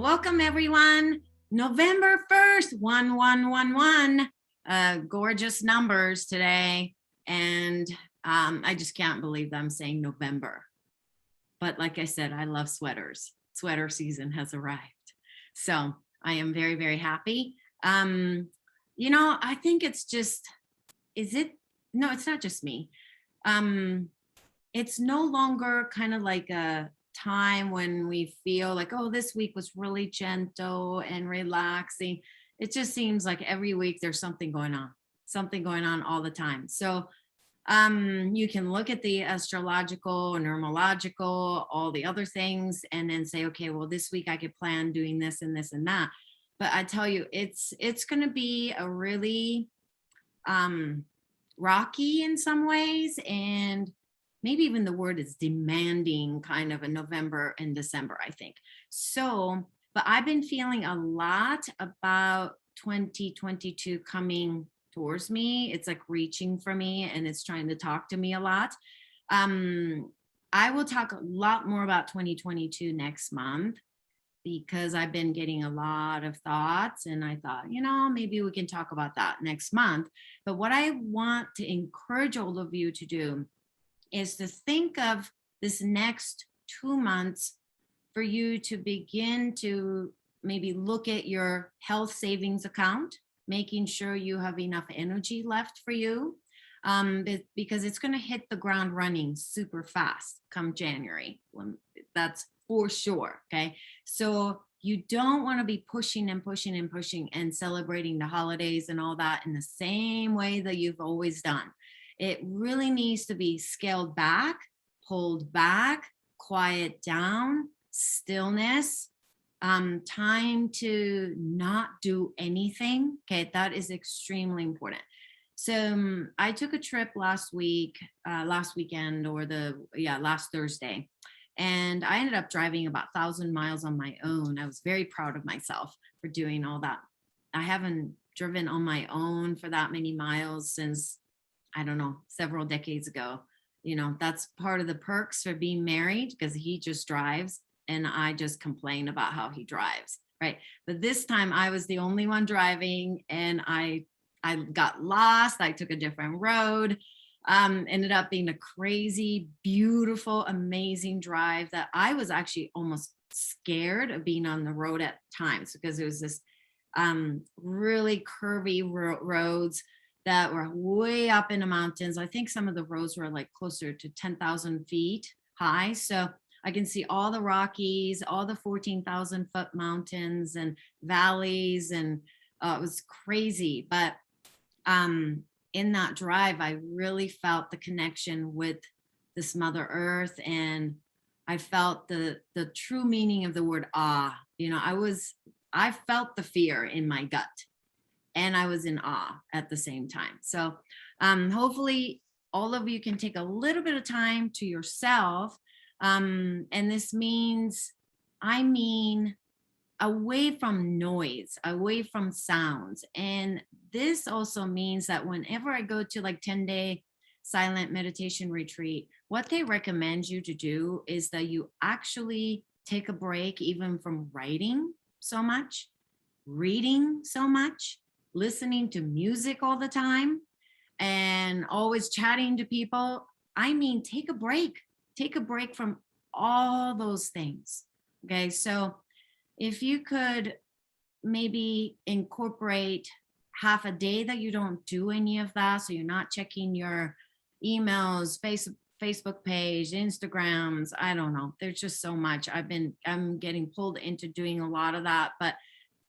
welcome everyone. November 1st, 1111. Gorgeous numbers today. And I just can't believe that I'm saying November. But like I said, I love sweaters. Sweater season has arrived. So I am very, very happy. I think it's just, no, it's not just me. It's no longer kind of like a time when we feel like, oh, this week was really gentle and relaxing. It just seems like every week there's something going on all the time. So you can look at the astrological, numerological, all the other things, and then say, okay, well, this week I could plan doing this and this and that. But I tell you, it's going to be a really rocky in some ways, and maybe even the word is demanding kind of a November and December, I think. So, but I've been feeling a lot about 2022 coming towards me. It's like reaching for me and it's trying to talk to me a lot. I will talk a lot more about 2022 next month because I've been getting a lot of thoughts, and I thought, maybe we can talk about that next month. But what I want to encourage all of you to do is to think of this next 2 months for you to begin to maybe look at your health savings account, making sure you have enough energy left for you, because it's going to hit the ground running super fast come January. That's for sure. Okay. So you don't want to be pushing and pushing and pushing and celebrating the holidays and all that in the same way that you've always done. It really needs to be scaled back, pulled back, quiet down, stillness, time to not do anything. Okay, that is extremely important. So I took a trip last weekend, or last Thursday, and I ended up driving about 1,000 miles on my own. I was very proud of myself for doing all that. I haven't driven on my own for that many miles since, I don't know, several decades ago. That's part of the perks for being married, because he just drives and I just complain about how he drives, right? But this time I was the only one driving, and I got lost. I took a different road. Ended up being a crazy, beautiful, amazing drive that I was actually almost scared of being on the road at times, because it was this really curvy roads that were way up in the mountains. I think some of the roads were like closer to 10,000 feet high. So I can see all the Rockies, all the 14,000 foot mountains and valleys. And it was crazy. But in that drive, I really felt the connection with this Mother Earth. And I felt the true meaning of the word awe. I felt the fear in my gut, and I was in awe at the same time. So hopefully all of you can take a little bit of time to yourself. And this means, away from noise, away from sounds. And this also means that whenever I go to like 10-day silent meditation retreat, what they recommend you to do is that you actually take a break even from writing so much, reading so much, listening to music all the time, and always chatting to people. Take a break from all those things. Okay. So if you could maybe incorporate half a day that you don't do any of that, so you're not checking your emails, Facebook page, Instagrams, I don't know. There's just so much. I'm getting pulled into doing a lot of that, but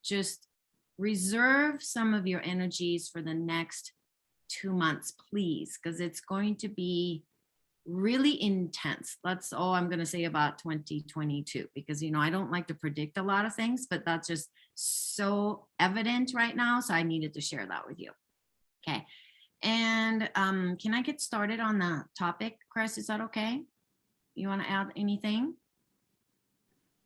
just reserve some of your energies for the next 2 months, please, because it's going to be really intense. That's all I'm going to say about 2022, because, I don't like to predict a lot of things, but that's just so evident right now. So I needed to share that with you. Okay. And can I get started on the topic, Chris? Is that okay? You want to add anything?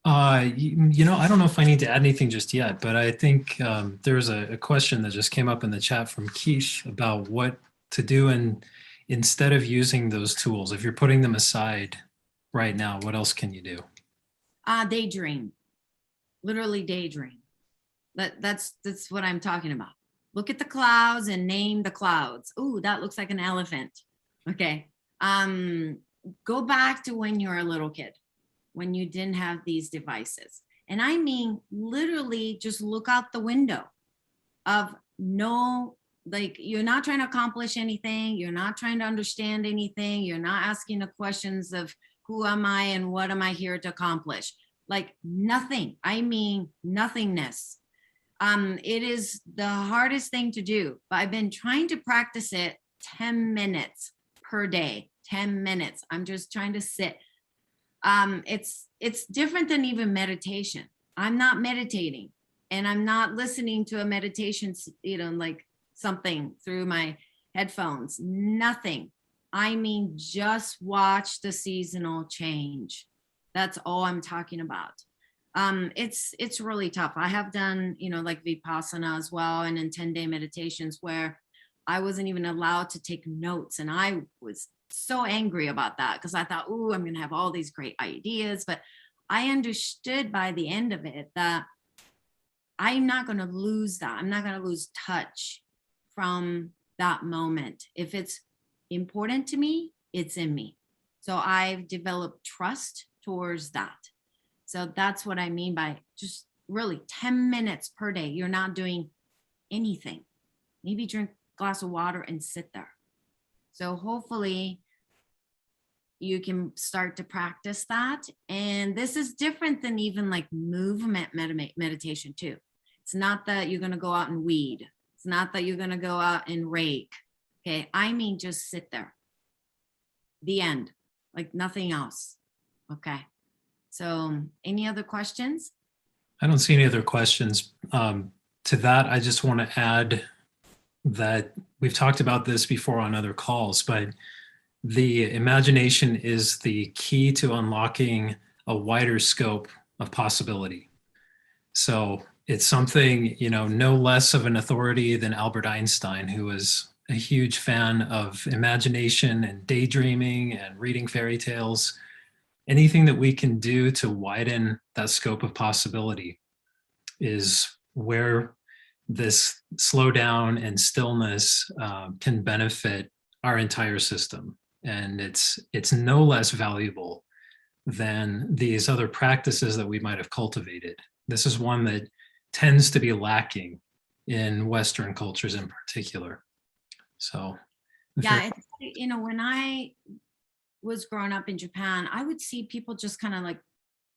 I don't know if I need to add anything just yet, but I think there's a question that just came up in the chat from Keith about what to do instead of using those tools. If you're putting them aside right now, what else can you do? Daydream. literally daydream. That's what I'm talking about. Look at the clouds and name the clouds. Ooh, that looks like an elephant. Okay. Go back to when you were a little kid, when you didn't have these devices. And I mean, literally just look out the window of no, like, you're not trying to accomplish anything. You're not trying to understand anything. You're not asking the questions of who am I and what am I here to accomplish? Like nothing. I mean, nothingness. It is the hardest thing to do, but I've been trying to practice it 10 minutes per day, 10 minutes. I'm just trying to sit. It's different than even meditation. I'm not meditating and I'm not listening to a meditation, like something through my headphones, nothing. I mean, just watch the seasonal change. That's all I'm talking about. It's really tough. I have done, like Vipassana as well, and in 10-day meditations where I wasn't even allowed to take notes. And I was so angry about that because I thought, ooh, I'm going to have all these great ideas. But I understood by the end of it that I'm not going to lose that. I'm not going to lose touch from that moment. If it's important to me, it's in me. So I've developed trust towards that. So that's what I mean by just really 10 minutes per day. You're not doing anything. Maybe drink a glass of water and sit there. So hopefully you can start to practice that. And this is different than even like movement meditation too. It's not that you're going to go out and weed. It's not that you're going to go out and rake. Okay. I mean, just sit there. The end. Like nothing else. Okay. So any other questions? I don't see any other questions. To that, I just want to add that we've talked about this before on other calls, but the imagination is the key to unlocking a wider scope of possibility. So it's something, no less of an authority than Albert Einstein, who was a huge fan of imagination and daydreaming and reading fairy tales. Anything that we can do to widen that scope of possibility is where this slowdown and stillness can benefit our entire system. And it's no less valuable than these other practices that we might have cultivated. This is one that tends to be lacking in Western cultures in particular. So yeah, when I was growing up in Japan, I would see people just kind of like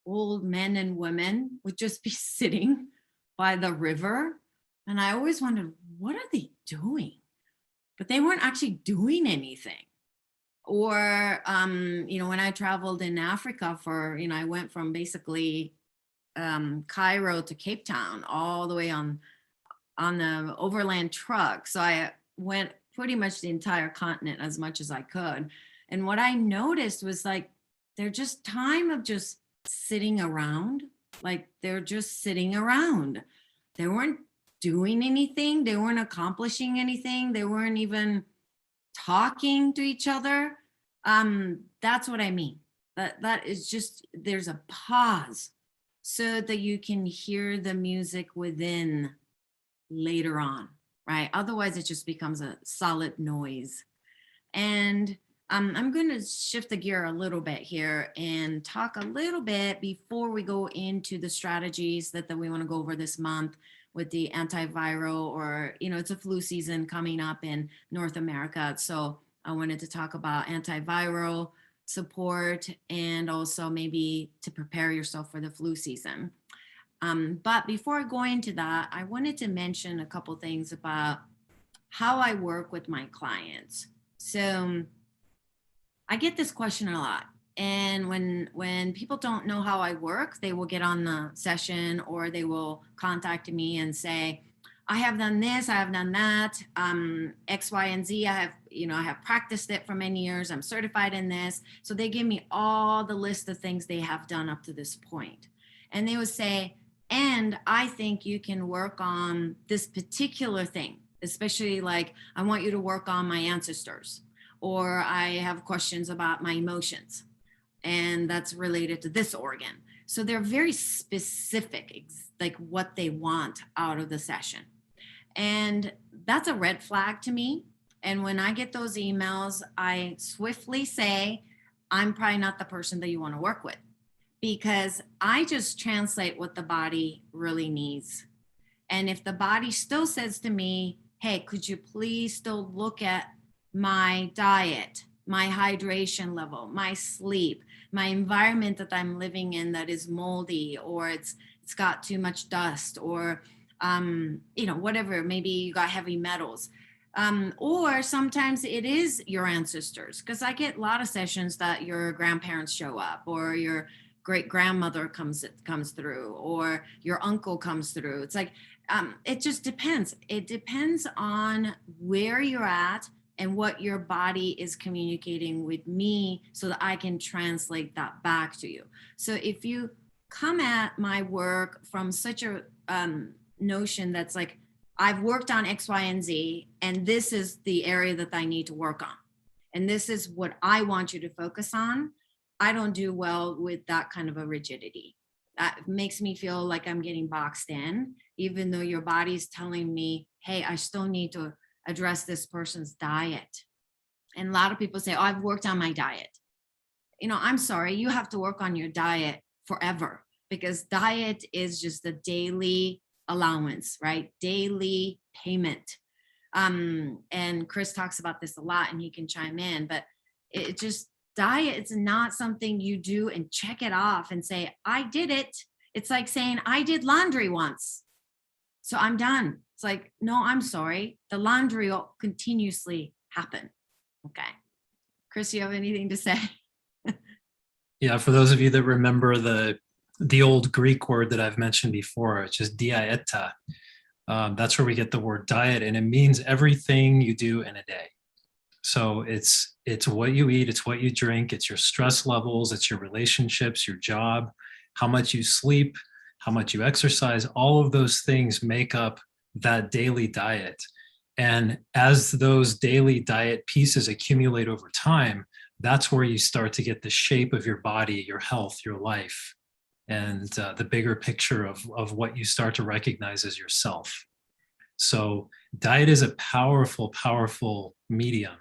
old men and women would just be sitting by the river. And I always wondered, what are they doing? But they weren't actually doing anything. Or, when I traveled in Africa I went from basically Cairo to Cape Town all the way on the overland truck. So I went pretty much the entire continent as much as I could. And what I noticed was like, they're just time of just sitting around. Like they're just sitting around. They weren't doing anything. They weren't accomplishing anything. They weren't even talking to each other. That's what I mean. That is just, there's a pause so that you can hear the music within later on, right? Otherwise it just becomes a solid noise. And I'm going to shift the gear a little bit here and talk a little bit before we go into the strategies that we want to go over this month with the antiviral, or, it's a flu season coming up in North America. So I wanted to talk about antiviral support and also maybe to prepare yourself for the flu season. But before I go into that, I wanted to mention a couple things about how I work with my clients. So I get this question a lot. And when people don't know how I work, they will get on the session or they will contact me and say, I have done this, I have done that, X, Y, and Z. I have practiced it for many years. I'm certified in this. So they give me all the list of things they have done up to this point. And they would say, and I think you can work on this particular thing, especially like, I want you to work on my ancestors, or I have questions about my emotions, and that's related to this organ. So they're very specific, like what they want out of the session. And that's a red flag to me. And when I get those emails, I swiftly say, I'm probably not the person that you want to work with, because I just translate what the body really needs. And if the body still says to me, hey, could you please still look at my diet, my hydration level, my sleep, my environment that I'm living in that is moldy, or it's got too much dust, or whatever, maybe you got heavy metals. Or sometimes it is your ancestors, because I get a lot of sessions that your grandparents show up, or your great grandmother comes through, or your uncle comes through. It's like, it just depends. It depends on where you're at and what your body is communicating with me, so that I can translate that back to you. So if you come at my work from such a notion that's like, I've worked on X, Y, and Z, and this is the area that I need to work on, and this is what I want you to focus on, I don't do well with that kind of a rigidity. That makes me feel like I'm getting boxed in, even though your body's telling me, hey, I still need to address this person's diet. And a lot of people say, oh, I've worked on my diet. I'm sorry, you have to work on your diet forever, because diet is just a daily allowance, right? Daily payment. And Chris talks about this a lot, and he can chime in, but it just, diet, it's not something you do and check it off and say, I did it. It's like saying, I did laundry once, so I'm done. It's like, no, I'm sorry. The laundry will continuously happen. Okay. Chris, you have anything to say? Yeah, for those of you that remember the old Greek word that I've mentioned before, it's just dieta. That's where we get the word diet, and it means everything you do in a day. So it's what you eat, it's what you drink, it's your stress levels, it's your relationships, your job, how much you sleep, how much you exercise. All of those things make up that daily diet. And as those daily diet pieces accumulate over time, that's where you start to get the shape of your body, your health, your life, and the bigger picture of what you start to recognize as yourself. So diet is a powerful, powerful medium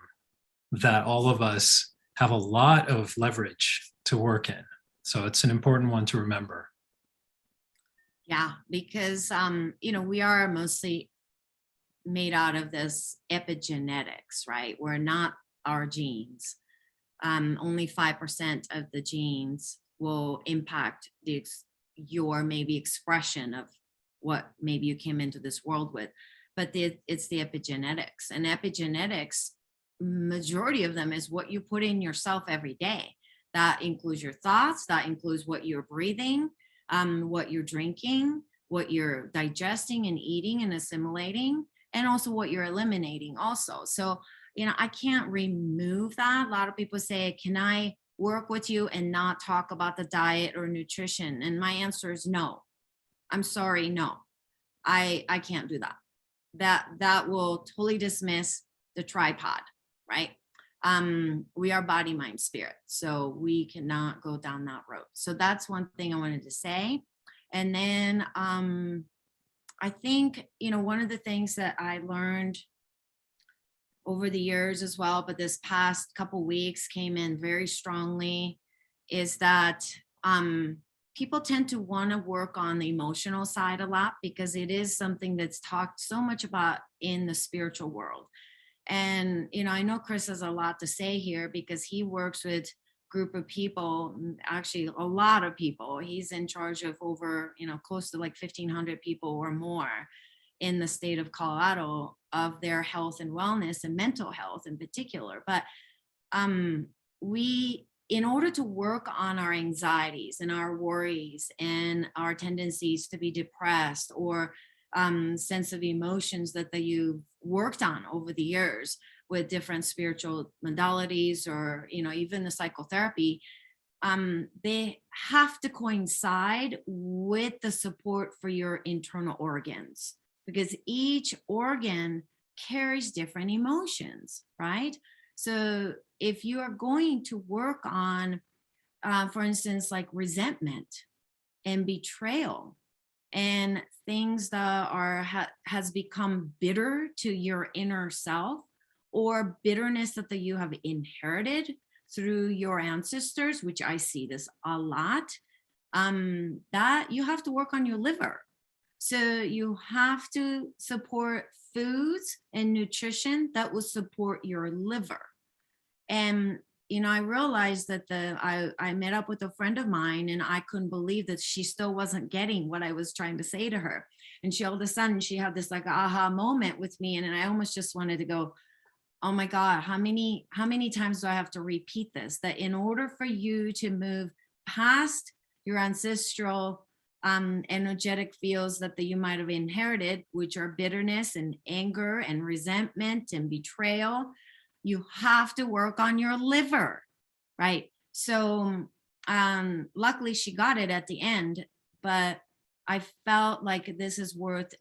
that all of us have a lot of leverage to work in. So it's an important one to remember. Yeah, because we are mostly made out of this epigenetics, right? We're not our genes. Only 5% of the genes will impact your maybe expression of what maybe you came into this world with, but it's the epigenetics. And epigenetics, majority of them is what you put in yourself every day. That includes your thoughts, that includes what you're breathing, what you're drinking, what you're digesting and eating and assimilating, and also what you're eliminating also. So I can't remove that. A lot of people say, can I work with you and not talk about the diet or nutrition? And my answer is no. I'm sorry, no. I can't do that. That will totally dismiss the tripod, right? We are body, mind, spirit. So we cannot go down that road. So that's one thing I wanted to say. And then I think, one of the things that I learned over the years as well, but this past couple weeks came in very strongly, is that people tend to want to work on the emotional side a lot, because it is something that's talked so much about in the spiritual world. And I know Chris has a lot to say here, because he works with group of people, actually a lot of people. He's in charge of over close to like 1,500 people or more in the state of Colorado, of their health and wellness and mental health in particular. But we, in order to work on our anxieties and our worries and our tendencies to be depressed, or sense of emotions that you've worked on over the years with different spiritual modalities, or even the psychotherapy, they have to coincide with the support for your internal organs, because each organ carries different emotions, right? So if you are going to work on, for instance, like resentment, and betrayal and things that are has become bitter to your inner self, or bitterness that you have inherited through your ancestors, which I see this a lot, that you have to work on your liver. So you have to support foods and nutrition that will support your liver. And I realized that I met up with a friend of mine, and I couldn't believe that she still wasn't getting what I was trying to say to her. And she all of a sudden she had this like aha moment with me, and I almost just wanted to go, oh my God, how many times do I have to repeat this? That in order for you to move past your ancestral energetic fields that you might have inherited, which are bitterness and anger and resentment and betrayal, you have to work on your liver, right? So luckily she got it at the end, but I felt like this is worth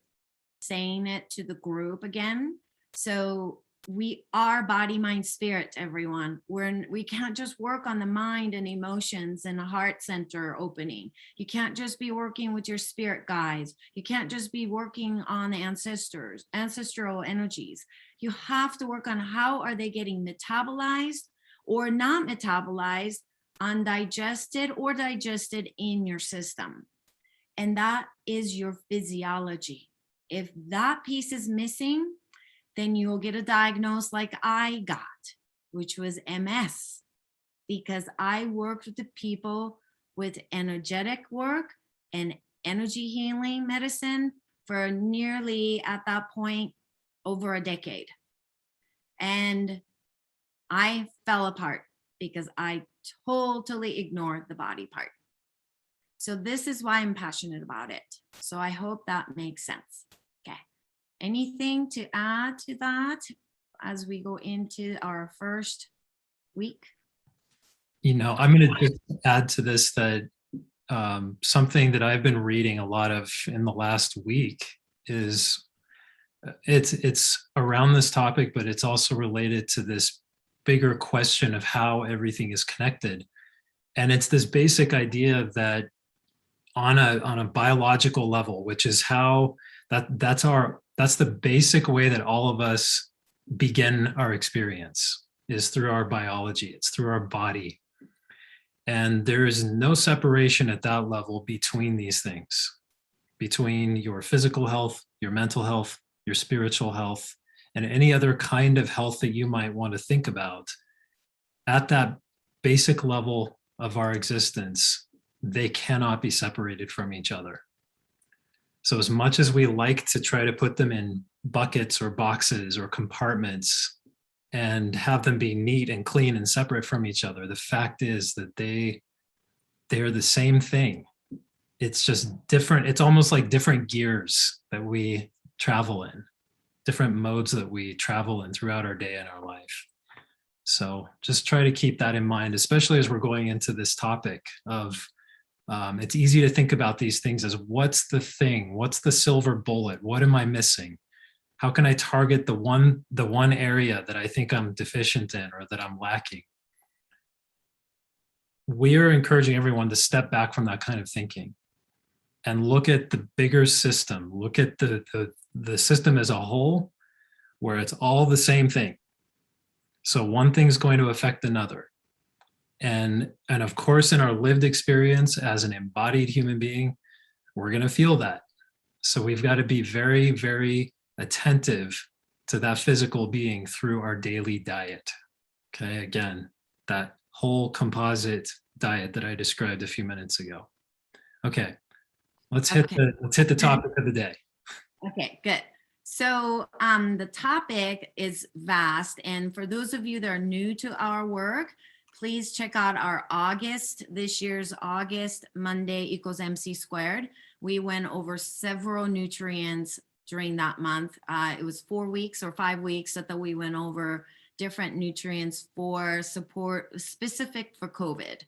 saying it to the group again. So we are body, mind, spirit, everyone. We can't just work on the mind and emotions and the heart center opening. You can't just be working with your spirit guides. You can't just be working on the ancestral energies. You have to work on how are they getting metabolized or not metabolized, undigested or digested in your system. And that is your physiology. If that piece is missing, then you'll get a diagnosis like I got, which was MS, because I worked with the people with energetic work and energy healing medicine for nearly, at that point, over a decade. And I fell apart because I totally ignored the body part. So this is why I'm passionate about it. So I hope that makes sense. Okay. Anything to add to that as we go into our first week? I'm going to just add to this that something that I've been reading a lot of in the last week is it's around this topic, but it's also related to this bigger question of how everything is connected. And it's this basic idea that on a biological level, which is how that's the basic way that all of us begin our experience, is through our biology. It's through our body. And there is no separation at that level between these things, between your physical health, your mental health, your spiritual health, and any other kind of health that you might want to think about. At that basic level of our existence, they cannot be separated from each other. So as much as we like to try to put them in buckets or boxes or compartments and have them be neat and clean and separate from each other, the fact is that they're the same thing. It's just different. It's almost like different gears that we travel in, different modes that we travel in throughout our day and our life. So just try to keep that in mind, especially as we're going into this topic of it's easy to think about these things as what's the thing? What's the silver bullet? What am I missing? How can I target the one area that I think I'm deficient in or that I'm lacking? We're encouraging everyone to step back from that kind of thinking and look at the bigger system. Look at the system as a whole, where it's all the same thing. So one thing's going to affect another. And of course, in our lived experience as an embodied human being, we're going to feel that. So we've got to be very, very attentive to that physical being through our daily diet. Okay, again, that whole composite diet that I described a few minutes ago. Okay, let's hit the topic of the day. Okay, good. So the topic is vast, and for those of you that are new to our work, please check out our this year's August Monday equals MC squared. We went over several nutrients during that month. It was 4 weeks or 5 weeks that we went over different nutrients for support specific for COVID.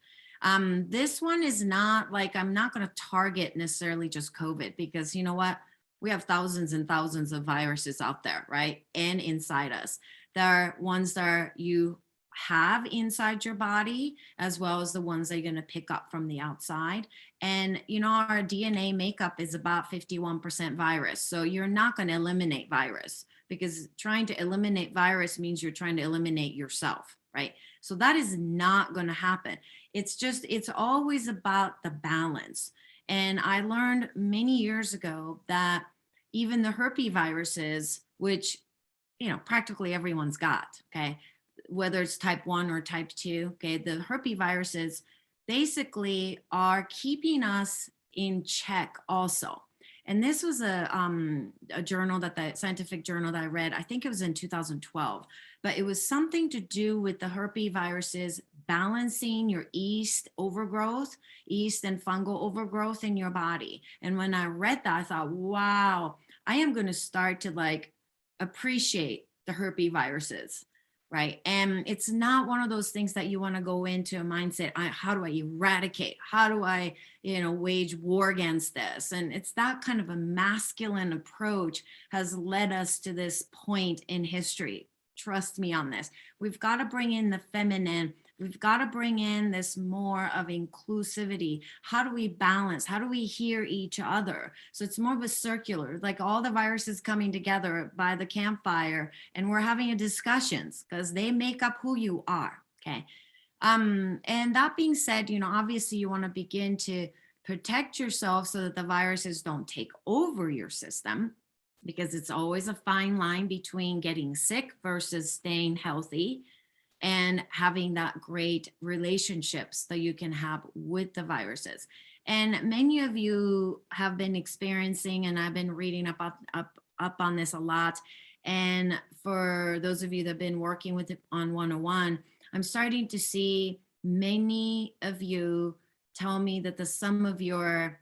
This one is not like, I'm not going to target necessarily just COVID, because you know what? We have thousands and thousands of viruses out there, right? And inside us. There are ones that you have inside your body, as well as the ones that you're going to pick up from the outside. And, our DNA makeup is about 51% virus. So you're not going to eliminate virus, because trying to eliminate virus means you're trying to eliminate yourself, right? So that is not going to happen. It's always about the balance. And I learned many years ago that even the herpes viruses, which, practically everyone's got, okay, whether it's type 1 or type 2, okay, the herpes viruses basically are keeping us in check also. And this was a journal, that the scientific journal that I read, I think it was in 2012, but it was something to do with the herpes viruses balancing your yeast overgrowth, yeast and fungal overgrowth in your body. And when I read that, I thought, wow, I am going to start to like appreciate the herpes viruses, right? And it's not one of those things that you want to go into a mindset, how do I eradicate? How do I, wage war against this? And it's that kind of a masculine approach has led us to this point in history. Trust me on this. We've got to bring in the feminine. We've got to bring in this more of inclusivity. How do we balance? How do we hear each other? So it's more of a circular, like all the viruses coming together by the campfire, and we're having a discussions because they make up who you are. Okay. And that being said, obviously you want to begin to protect yourself so that the viruses don't take over your system, because it's always a fine line between getting sick versus staying healthy and having that great relationships that you can have with the viruses. And many of you have been experiencing, and I've been reading up on this a lot. And for those of you that have been working with it on 101, I'm starting to see many of you tell me that some of your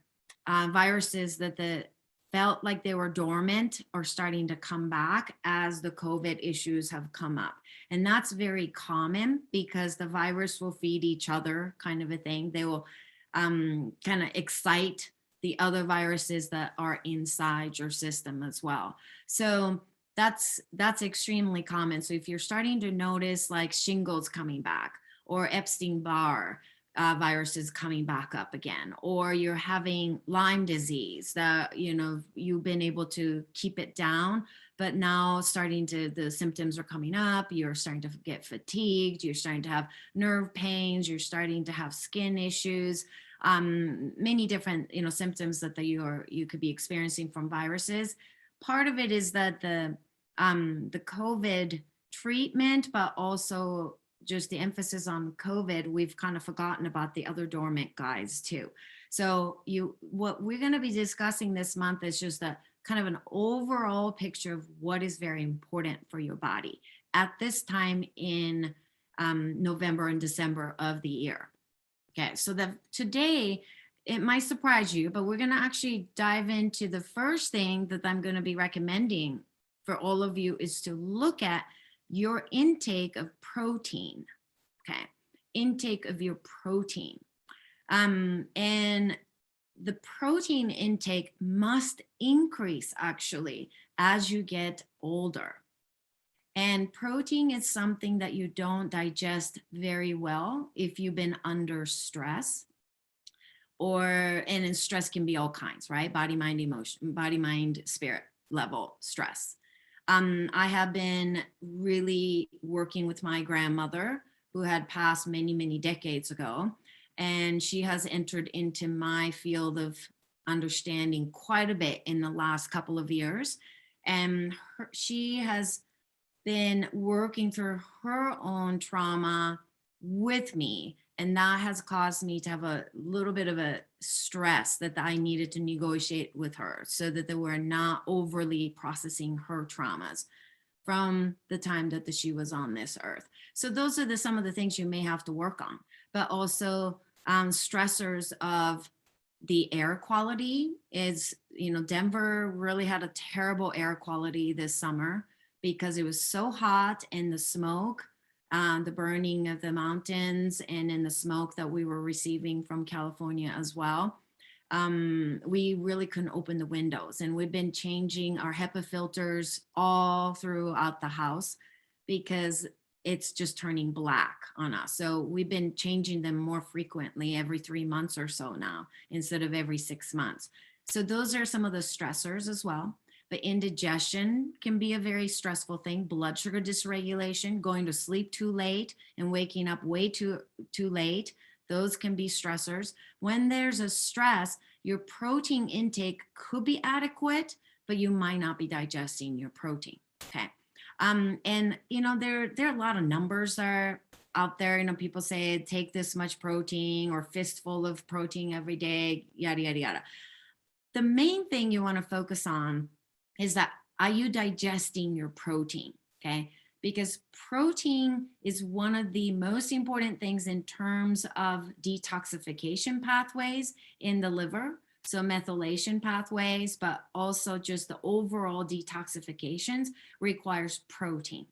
viruses that felt like they were dormant are starting to come back as the COVID issues have come up. And that's very common because the virus will feed each other, kind of a thing. They will kind of excite the other viruses that are inside your system as well. So that's extremely common. So if you're starting to notice like shingles coming back, or Epstein-Barr viruses coming back up again, or you're having Lyme disease that you've been able to keep it down, but now the symptoms are coming up, you're starting to get fatigued, you're starting to have nerve pains, you're starting to have skin issues, many different symptoms that you could be experiencing from viruses. Part of it is that the COVID treatment, but also just the emphasis on COVID, we've kind of forgotten about the other dormant guys too. So what we're going to be discussing this month is just a kind of an overall picture of what is very important for your body at this time in November and December of the year. Okay, so today, it might surprise you, but we're going to actually dive into the first thing that I'm going to be recommending for all of you is to look at your intake of protein. Okay, intake of your protein. And the protein intake must increase actually as you get older. And protein is something that you don't digest very well if you've been under stress, and stress can be all kinds, right? Body, mind, emotion, body, mind, spirit level stress. I have been really working with my grandmother who had passed many, many decades ago. And she has entered into my field of understanding quite a bit in the last couple of years. And she has been working through her own trauma with me. And that has caused me to have a little bit of a stress that I needed to negotiate with her so that they were not overly processing her traumas from the time that she was on this earth. So those are some of the things you may have to work on, but also stressors of the air quality is, Denver really had a terrible air quality this summer because it was so hot, and the smoke, the burning of the mountains, and in the smoke that we were receiving from California as well. We really couldn't open the windows, and we've been changing our HEPA filters all throughout the house because it's just turning black on us. So we've been changing them more frequently every 3 months or so now, instead of every 6 months. So those are some of the stressors as well. But indigestion can be a very stressful thing. Blood sugar dysregulation, going to sleep too late and waking up way too late. Those can be stressors. When there's a stress, your protein intake could be adequate, but you might not be digesting your protein. Okay. And there are a lot of numbers that are out there. People say take this much protein or fistful of protein every day, yada, yada, yada. The main thing you want to focus on is that, are you digesting your protein? Okay. Because protein is one of the most important things in terms of detoxification pathways in the liver. So methylation pathways, but also just the overall detoxifications requires protein.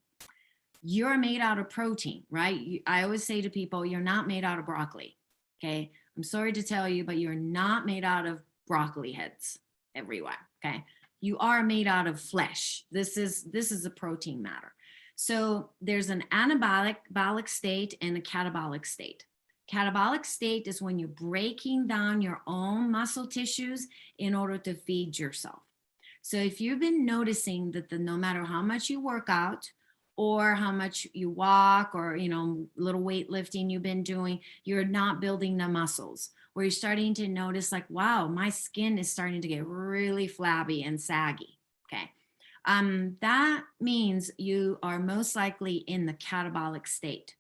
You're made out of protein, right? I always say to people, you're not made out of broccoli. Okay. I'm sorry to tell you, but you're not made out of broccoli heads everywhere. Okay. You are made out of flesh. This is a protein matter. So there's an anabolic state and a catabolic state. Catabolic state is when you're breaking down your own muscle tissues in order to feed yourself. So if you've been noticing that no matter how much you work out or how much you walk or, little weightlifting you've been doing, you're not building the muscles, where you're starting to notice like, wow, my skin is starting to get really flabby and saggy. Okay. That means you are most likely in the catabolic state.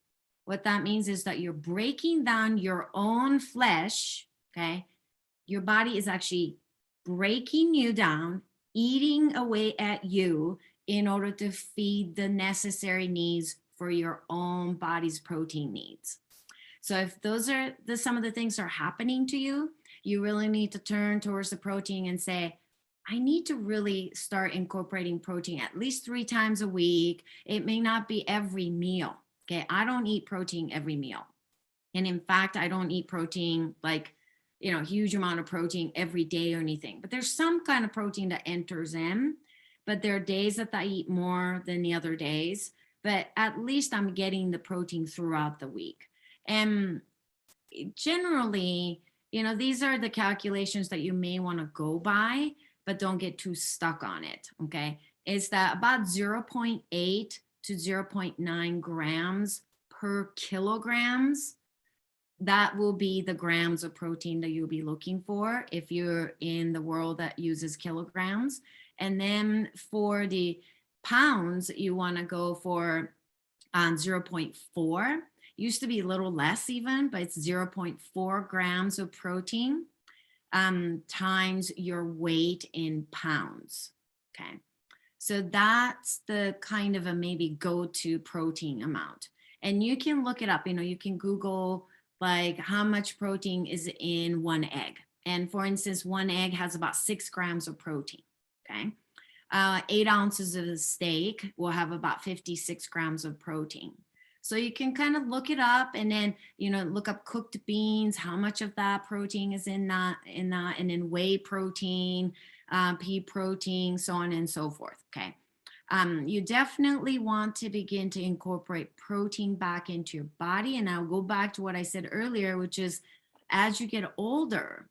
What that means is that you're breaking down your own flesh, okay? Your body is actually breaking you down, eating away at you in order to feed the necessary needs for your own body's protein needs. So if those are some of the things that are happening to you, you really need to turn towards the protein and say, I need to really start incorporating protein at least 3 times a week. It may not be every meal. Okay, I don't eat protein every meal. And in fact, I don't eat protein like, huge amount of protein every day or anything. But there's some kind of protein that enters in. But there are days that I eat more than the other days. But at least I'm getting the protein throughout the week. And generally, these are the calculations that you may want to go by, but don't get too stuck on it. Okay, is that about 0.8 to 0.9 grams per kilograms. That will be the grams of protein that you'll be looking for if you're in the world that uses kilograms. And then for the pounds, you want to go for 0.4. Used to be a little less even, but it's 0.4 grams of protein times your weight in pounds. Okay. So that's the kind of a maybe go-to protein amount. And you can look it up, you can Google like how much protein is in one egg. And for instance, one egg has about 6 grams of protein, okay? 8 ounces of steak will have about 56 grams of protein. So you can kind of look it up and then, look up cooked beans, how much of that protein is in that, and then whey protein, pea protein, so on and so forth. Okay. You definitely want to begin to incorporate protein back into your body. And I'll go back to what I said earlier, which is as you get older,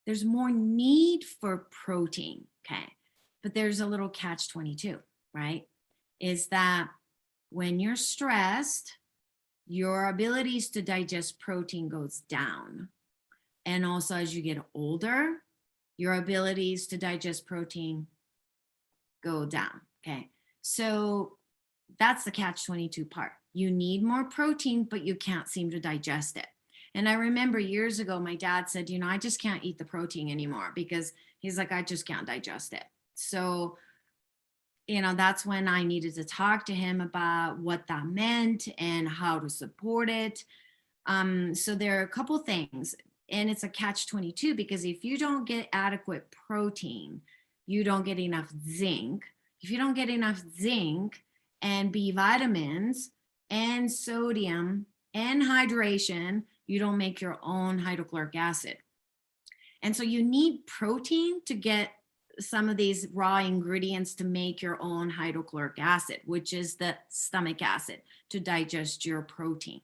there's more need for protein. Okay. But there's a little catch-22, right? Is that when you're stressed, your abilities to digest protein goes down. And also as you get older, your abilities to digest protein go down. Okay. So that's the catch-22 part. You need more protein, but you can't seem to digest it. And I remember years ago, my dad said, I just can't eat the protein anymore because he's like, I just can't digest it. So, that's when I needed to talk to him about what that meant and how to support it. So there are a couple things, and it's a catch-22 because if you don't get adequate protein, you don't get enough zinc. If you don't get enough zinc and B vitamins and sodium and hydration, you don't make your own hydrochloric acid. And so you need protein to get some of these raw ingredients to make your own hydrochloric acid, which is the stomach acid to digest your protein.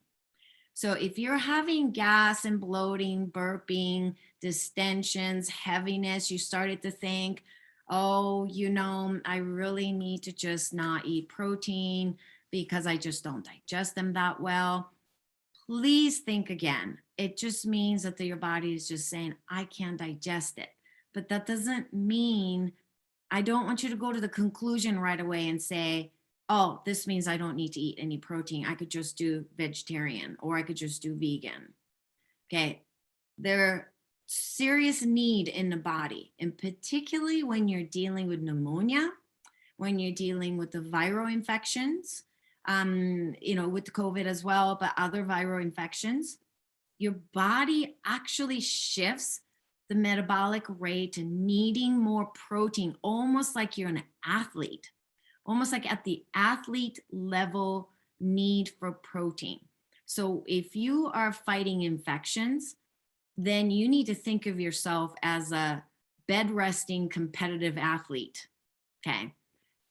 So if you're having gas and bloating, burping, distensions, heaviness, you started to think, oh, I really need to just not eat protein because I just don't digest them that well. Please think again. It just means that your body is just saying, I can't digest it. But that doesn't mean, I don't want you to go to the conclusion right away and say, oh, this means I don't need to eat any protein. I could just do vegetarian or I could just do vegan. Okay. There's serious need in the body, and particularly when you're dealing with pneumonia, when you're dealing with the viral infections, with the COVID as well, but other viral infections, your body actually shifts the metabolic rate to needing more protein, almost like you're an athlete, almost like at the athlete level need for protein. So if you are fighting infections, then you need to think of yourself as a bed resting competitive athlete. Okay.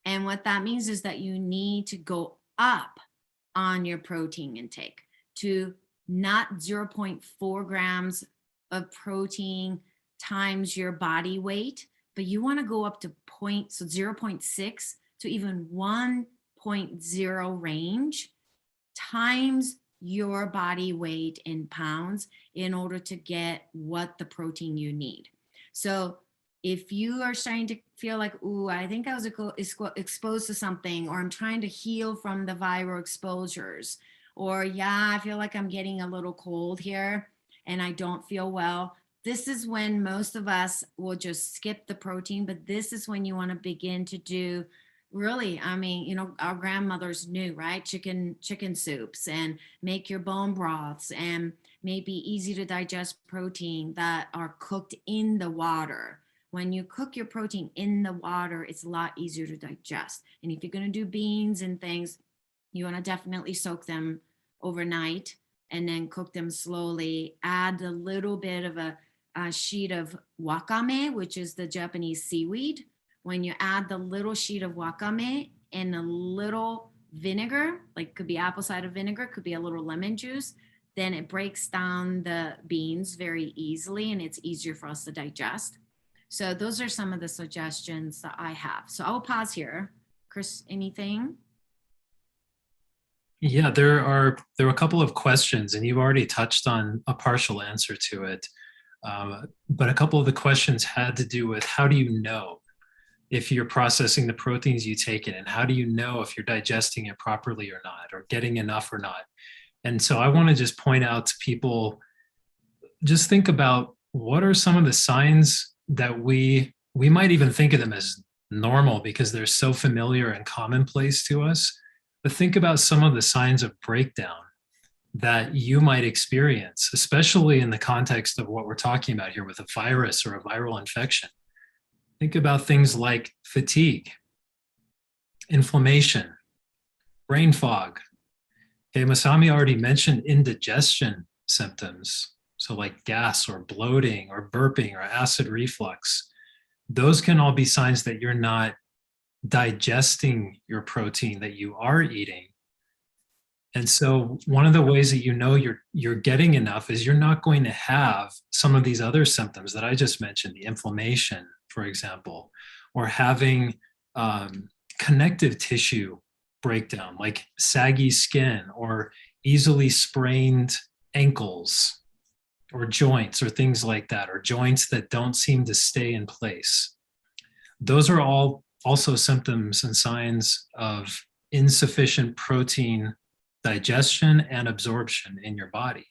And what that means is that you need to go up on your protein intake to not 0.4 grams of protein times your body weight, but you want to go up to 0.6 to even 1.0 range times your body weight in pounds in order to get what the protein you need. So if you are starting to feel like, ooh, I think I was exposed to something, or I'm trying to heal from the viral exposures, or yeah, I feel like I'm getting a little cold here and I don't feel well, this is when most of us will just skip the protein. But this is when you want to begin to do really, our grandmothers knew, right? Chicken soups, and make your bone broths, and maybe easy to digest protein that are cooked in the water. When you cook your protein in the water, it's a lot easier to digest. And if you're going to do beans and things, you want to definitely soak them overnight and then cook them slowly. Add a little bit of a sheet of wakame, which is the Japanese seaweed. When you add the little sheet of wakame and a little vinegar, like could be apple cider vinegar, could be a little lemon juice, then it breaks down the beans very easily and it's easier for us to digest. So those are some of the suggestions that I have. So I'll pause here. Chris, anything? Yeah, there were a couple of questions, and you've already touched on a partial answer to it. But a couple of the questions had to do with, how do you know if you're processing the proteins you take in, and how do you know if you're digesting it properly or not, or getting enough or not? And so I want to just point out to people, just think about what are some of the signs that we might even think of them as normal because they're so familiar and commonplace to us. But think about some of the signs of breakdown that you might experience, especially in the context of what we're talking about here with a virus or a viral infection. Think about things like fatigue, inflammation, brain fog. Okay, Masami already mentioned indigestion symptoms. So like gas or bloating or burping or acid reflux. Those can all be signs that you're not digesting your protein that you are eating. And so one of the ways that you know you're getting enough is you're not going to have some of these other symptoms that I just mentioned, the inflammation, for example, or having connective tissue breakdown, like saggy skin or easily sprained ankles or joints or things like that, or joints that don't seem to stay in place. Those are all also symptoms and signs of insufficient protein digestion and absorption in your body.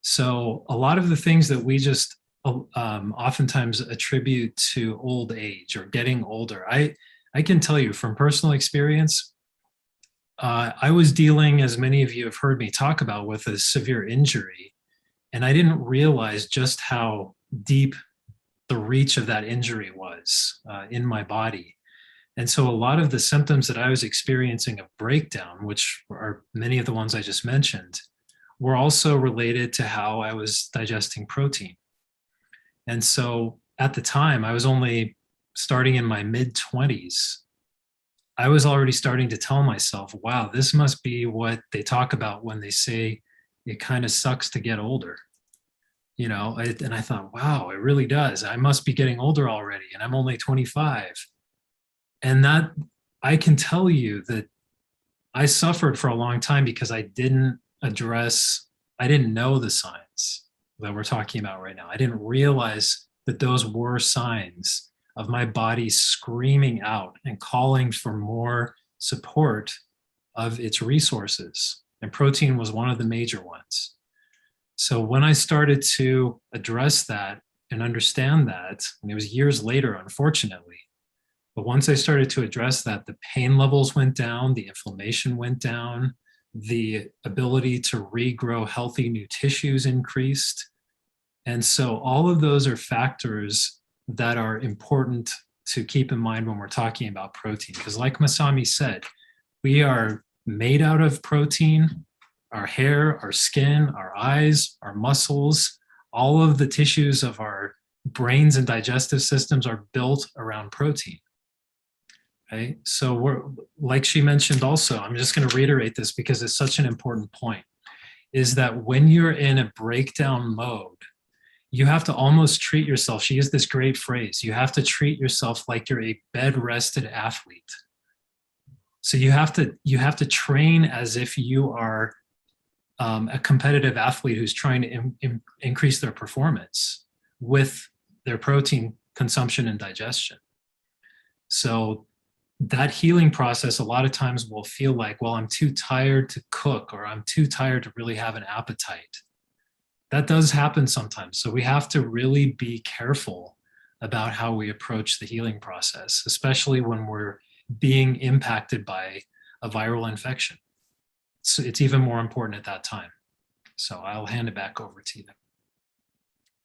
So a lot of the things that we just oftentimes attribute to old age or getting older, I can tell you from personal experience, I was dealing, as many of you have heard me talk about, with a severe injury, and I didn't realize just how deep the reach of that injury was in my body. And so a lot of the symptoms that I was experiencing of breakdown, which are many of the ones I just mentioned, were also related to how I was digesting protein. And so at the time, I was only starting in my mid 20s, I was already starting to tell myself, wow, this must be what they talk about when they say it kind of sucks to get older. And I thought, wow, it really does. I must be getting older already, and I'm only 25. And that, I can tell you that I suffered for a long time because I didn't know the signs that we're talking about right now. I didn't realize that those were signs of my body screaming out and calling for more support of its resources. And protein was one of the major ones. So when I started to address that and understand that, and it was years later, unfortunately, but once I started to address that, the pain levels went down, the inflammation went down, the ability to regrow healthy new tissues increased. And so all of those are factors that are important to keep in mind when we're talking about protein. Because like Masami said, we are made out of protein. Our hair, our skin, our eyes, our muscles, all of the tissues of our brains and digestive systems are built around protein. Okay, so we're, like she mentioned also, I'm just going to reiterate this because it's such an important point, is that when you're in a breakdown mode, you have to almost treat yourself. She used this great phrase, you have to treat yourself like you're a bed-rested athlete. So you have to train as if you are a competitive athlete who's trying to increase their performance with their protein consumption and digestion. So that healing process a lot of times will feel like, well, I'm too tired to cook, or I'm too tired to really have an appetite. That does happen sometimes. So we have to really be careful about how we approach the healing process, especially when we're being impacted by a viral infection. So it's even more important at that time. So I'll hand it back over to you.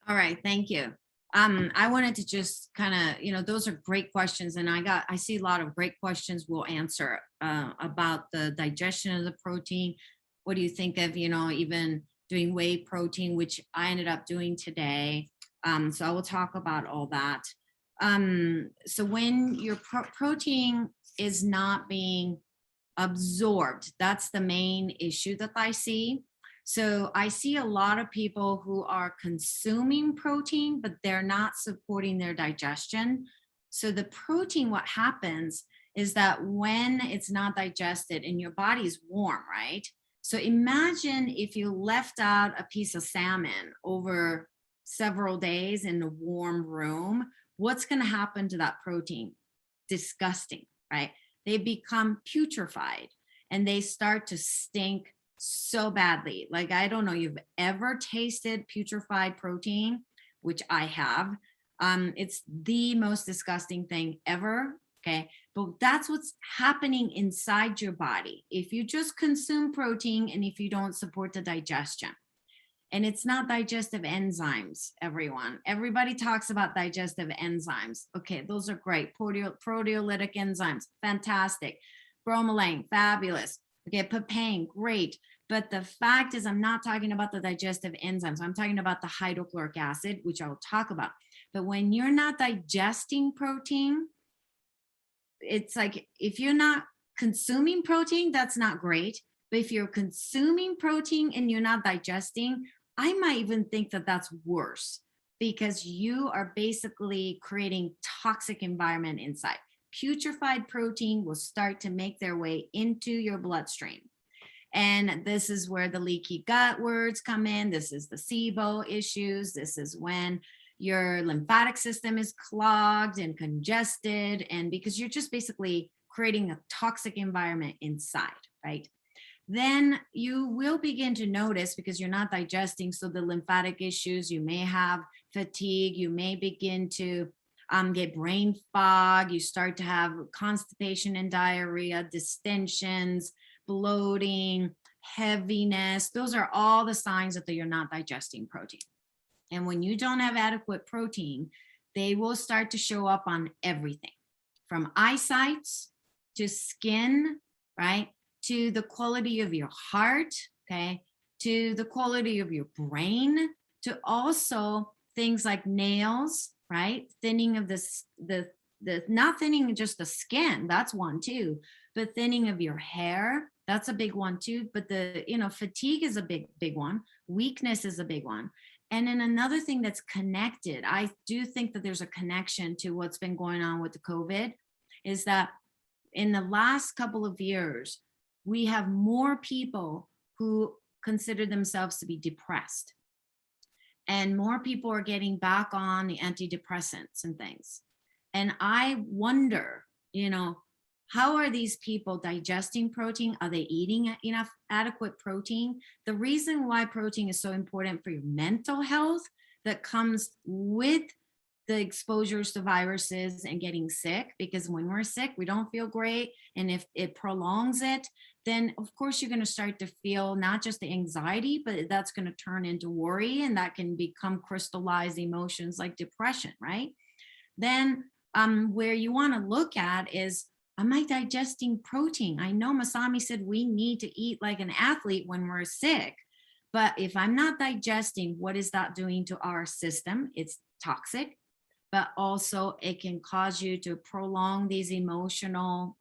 All right, thank you. I wanted to just kind of, those are great questions, and I see a lot of great questions we'll answer about the digestion of the protein. What do you think of, even doing whey protein, which I ended up doing today. So I will talk about all that. So when your protein is not being absorbed, that's the main issue that I see. So I see a lot of people who are consuming protein, but they're not supporting their digestion. So the protein, what happens is that when it's not digested and your body's warm, right? So imagine if you left out a piece of salmon over several days in a warm room, what's going to happen to that protein? Disgusting, right? They become putrefied and they start to stink so badly. Like, I don't know, you've ever tasted putrefied protein, which I have. It's the most disgusting thing ever. Okay. But that's what's happening inside your body if you just consume protein and if you don't support the digestion. And it's not digestive enzymes, everyone. Everybody talks about digestive enzymes. Okay, those are great. Proteolytic enzymes, fantastic. Bromelain, fabulous. Okay, papain, great. But the fact is, I'm not talking about the digestive enzymes. I'm talking about the hydrochloric acid, which I'll talk about. But when you're not digesting protein, it's like, if you're not consuming protein, that's not great. But if you're consuming protein and you're not digesting, I might even think that that's worse, because you are basically creating toxic environment inside. Putrefied protein will start to make their way into your bloodstream. And this is where the leaky gut words come in. This is the SIBO issues. This is when your lymphatic system is clogged and congested, and because you're just basically creating a toxic environment inside, right? Then you will begin to notice, because you're not digesting, so the lymphatic issues, you may have fatigue, you may begin to get brain fog, you start to have constipation and diarrhea, distensions, bloating, heaviness. Those are all the signs that you're not digesting protein. And when you don't have adequate protein, they will start to show up on everything, from eyesight to skin, right? To the quality of your heart, okay? To the quality of your brain, to also things like nails, right? Thinning of the the not thinning just the skin, that's one too, but thinning of your hair, that's a big one too. But fatigue is a big one. Weakness is a big one. And then another thing that's connected, I do think that there's a connection to what's been going on with the COVID, is that in the last couple of years, we have more people who consider themselves to be depressed. And more people are getting back on the antidepressants and things. And I wonder, how are these people digesting protein? Are they eating enough adequate protein? The reason why protein is so important for your mental health that comes with the exposures to viruses and getting sick, because when we're sick, we don't feel great. And if it prolongs it, then of course you're going to start to feel not just the anxiety, but that's going to turn into worry, and that can become crystallized emotions like depression, right? Then where you want to look at is, am I digesting protein? I know Masami said we need to eat like an athlete when we're sick, but if I'm not digesting, what is that doing to our system? It's toxic, but also it can cause you to prolong these emotional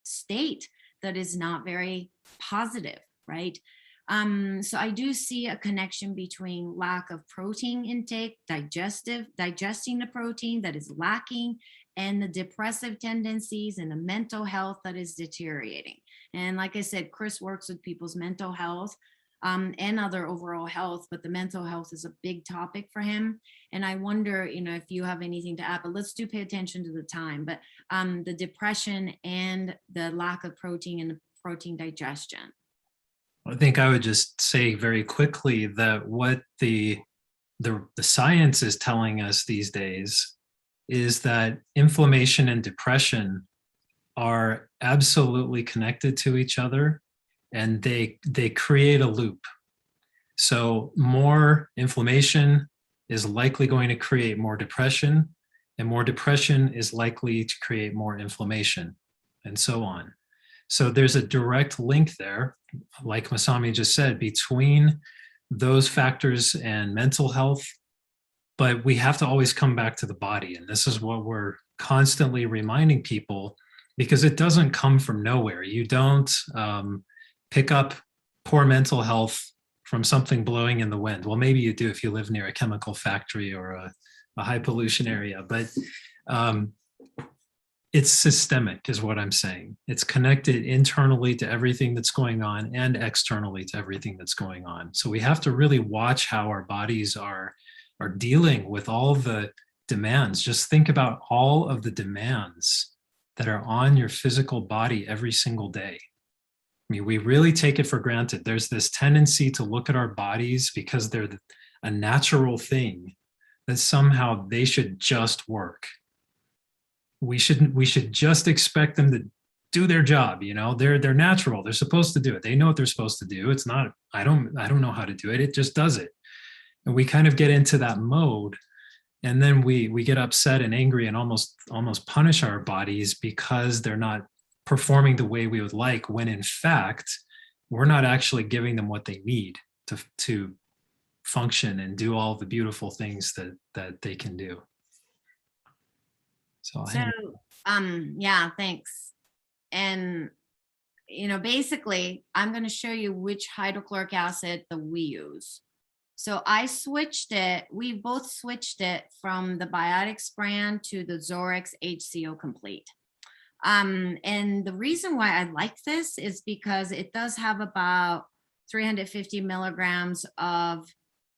state that is not very positive, right? So I do see a connection between lack of protein intake, digesting the protein that is lacking, and the depressive tendencies and the mental health that is deteriorating. And like I said, Chris works with people's mental health and other overall health, but the mental health is a big topic for him. And I wonder, if you have anything to add, but let's do pay attention to the time. But the depression and the lack of protein and the protein digestion. I think I would just say very quickly that what the science is telling us these days is that inflammation and depression are absolutely connected to each other, and they create a loop. So more inflammation is likely going to create more depression, and more depression is likely to create more inflammation, and so on. So there's a direct link there, like Masami just said, between those factors and mental health. But we have to always come back to the body. And this is what we're constantly reminding people, because it doesn't come from nowhere. You don't pick up poor mental health from something blowing in the wind. Well, maybe you do if you live near a chemical factory or a high pollution area, but it's systemic is what I'm saying. It's connected internally to everything that's going on and externally to everything that's going on. So we have to really watch how our bodies are dealing with all the demands. Just think about all of the demands that are on your physical body every single day. I mean, we really take it for granted. There's this tendency to look at our bodies because they're a natural thing, that somehow they should just work. We should just expect them to do their job. They're natural. They're supposed to do it. They know what they're supposed to do. It's not, I don't know how to do it. It just does it. And we kind of get into that mode, and then we get upset and angry and almost punish our bodies because they're not performing the way we would like, when in fact we're not actually giving them what they need to function and do all the beautiful things that they can do. So yeah, thanks. And basically I'm going to show you which hydrochloric acid that we use. So we both switched it from the Biotics brand to the Zorex HCO Complete. And the reason why I like this is because it does have about 350 milligrams of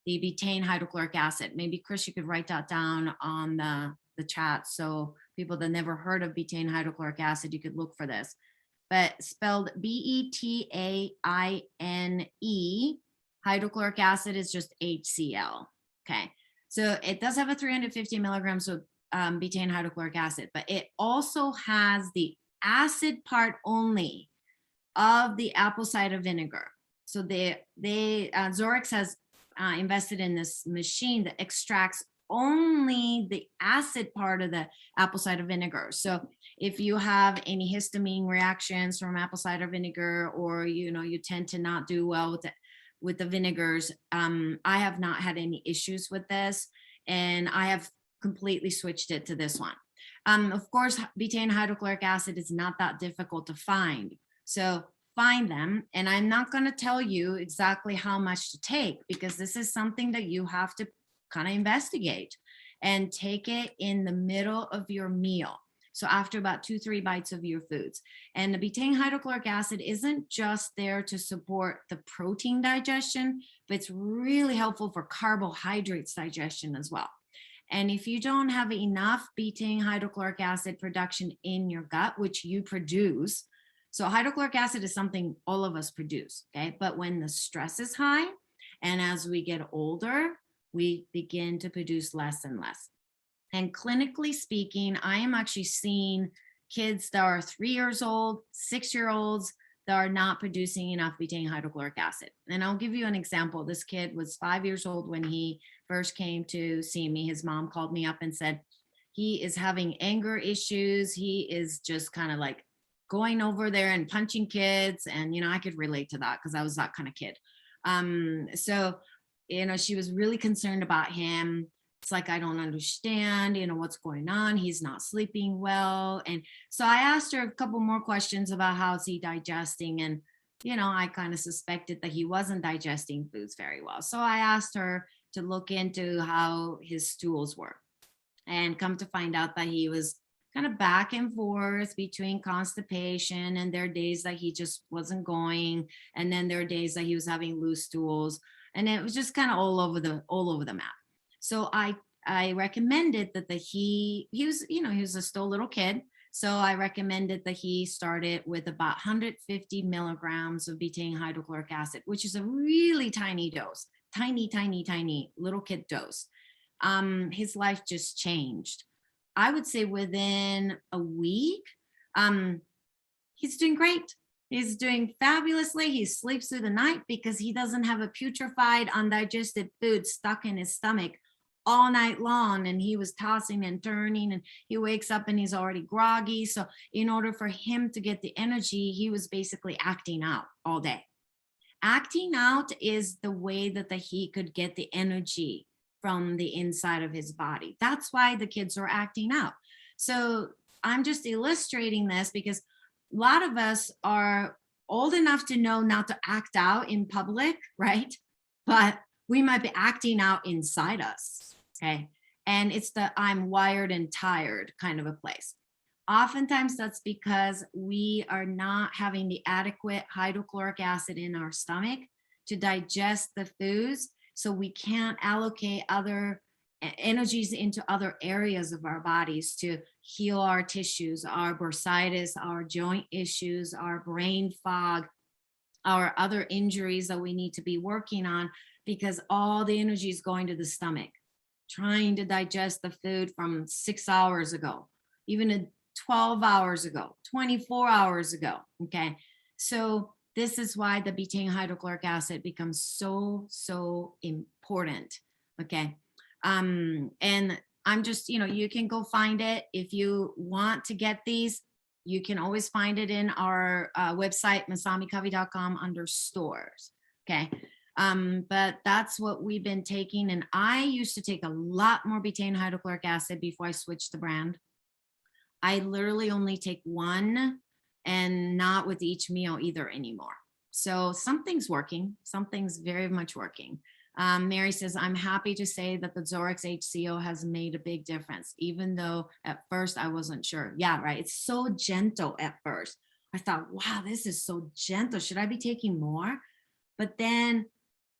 the betaine hydrochloric acid. Maybe Chris, you could write that down on the chat, so people that never heard of betaine hydrochloric acid, you could look for this. But spelled BETAINE, hydrochloric acid is just HCl. Okay, so it does have a 350 milligrams of betaine hydrochloric acid, but it also has the acid part only of the apple cider vinegar. So Zorex has invested in this machine that extracts only the acid part of the apple cider vinegar. So if you have any histamine reactions from apple cider vinegar, or you tend to not do well with the vinegars, I have not had any issues with this, and I have completely switched it to this one. Of course, betaine hydrochloric acid is not that difficult to find. So find them. And I'm not going to tell you exactly how much to take, because this is something that you have to kind of investigate, and take it in the middle of your meal. So after about 2-3 bites of your foods. And the betaine hydrochloric acid isn't just there to support the protein digestion, but it's really helpful for carbohydrates digestion as well. And if you don't have enough betaine hydrochloric acid production in your gut, which you produce, so hydrochloric acid is something all of us produce, okay? But when the stress is high, and as we get older, we begin to produce less and less. And clinically speaking, I am actually seeing kids that are 3 years old, 6-year-olds that are not producing enough betaine hydrochloric acid. And I'll give you an example. This kid was 5 years old when he first came to see me. His mom called me up and said, he is having anger issues. He is just kind of like going over there and punching kids. And, I could relate to that because I was that kind of kid. So, she was really concerned about him. It's like, I don't understand, what's going on. He's not sleeping well. And so I asked her a couple more questions about how's he digesting. And, I kind of suspected that he wasn't digesting foods very well. So I asked her to look into how his stools were, and come to find out that he was kind of back and forth between constipation, and there are days that he just wasn't going. And then there are days that he was having loose stools, and it was just kind of all over the map. So I recommended that he was a still little kid. So I recommended that he started with about 150 milligrams of betaine hydrochloric acid, which is a really tiny dose, tiny little kid dose. His life just changed. I would say within a week, he's doing great. He's doing fabulously. He sleeps through the night because he doesn't have a putrefied, undigested food stuck in his stomach all night long. And he was tossing and turning, and he wakes up and he's already groggy. So in order for him to get the energy, he was basically acting out all day. Acting out is the way that he could get the energy from the inside of his body. That's why the kids are acting out. So I'm just illustrating this because a lot of us are old enough to know not to act out in public, right? But we might be acting out inside us, okay? And it's the I'm wired and tired kind of a place. Oftentimes that's because we are not having the adequate hydrochloric acid in our stomach to digest the foods. So we can't allocate other energies into other areas of our bodies to heal our tissues, our bursitis, our joint issues, our brain fog, our other injuries that we need to be working on, because all the energy is going to the stomach, trying to digest the food from 6 hours ago, even 12 hours ago, 24 hours ago. Okay. So this is why the betaine hydrochloric acid becomes so important. Okay. And I'm just, you can go find it. If you want to get these, you can always find it in our website, masamicovey.com, under stores. Okay. But that's what we've been taking. And I used to take a lot more betaine hydrochloric acid before I switched the brand. I literally only take one, and not with each meal either anymore. So something's working. Something's very much working. Mary says, I'm happy to say that the Zorex HCO has made a big difference, even though at first I wasn't sure. Yeah, right. It's so gentle at first. I thought, wow, this is so gentle. Should I be taking more? But then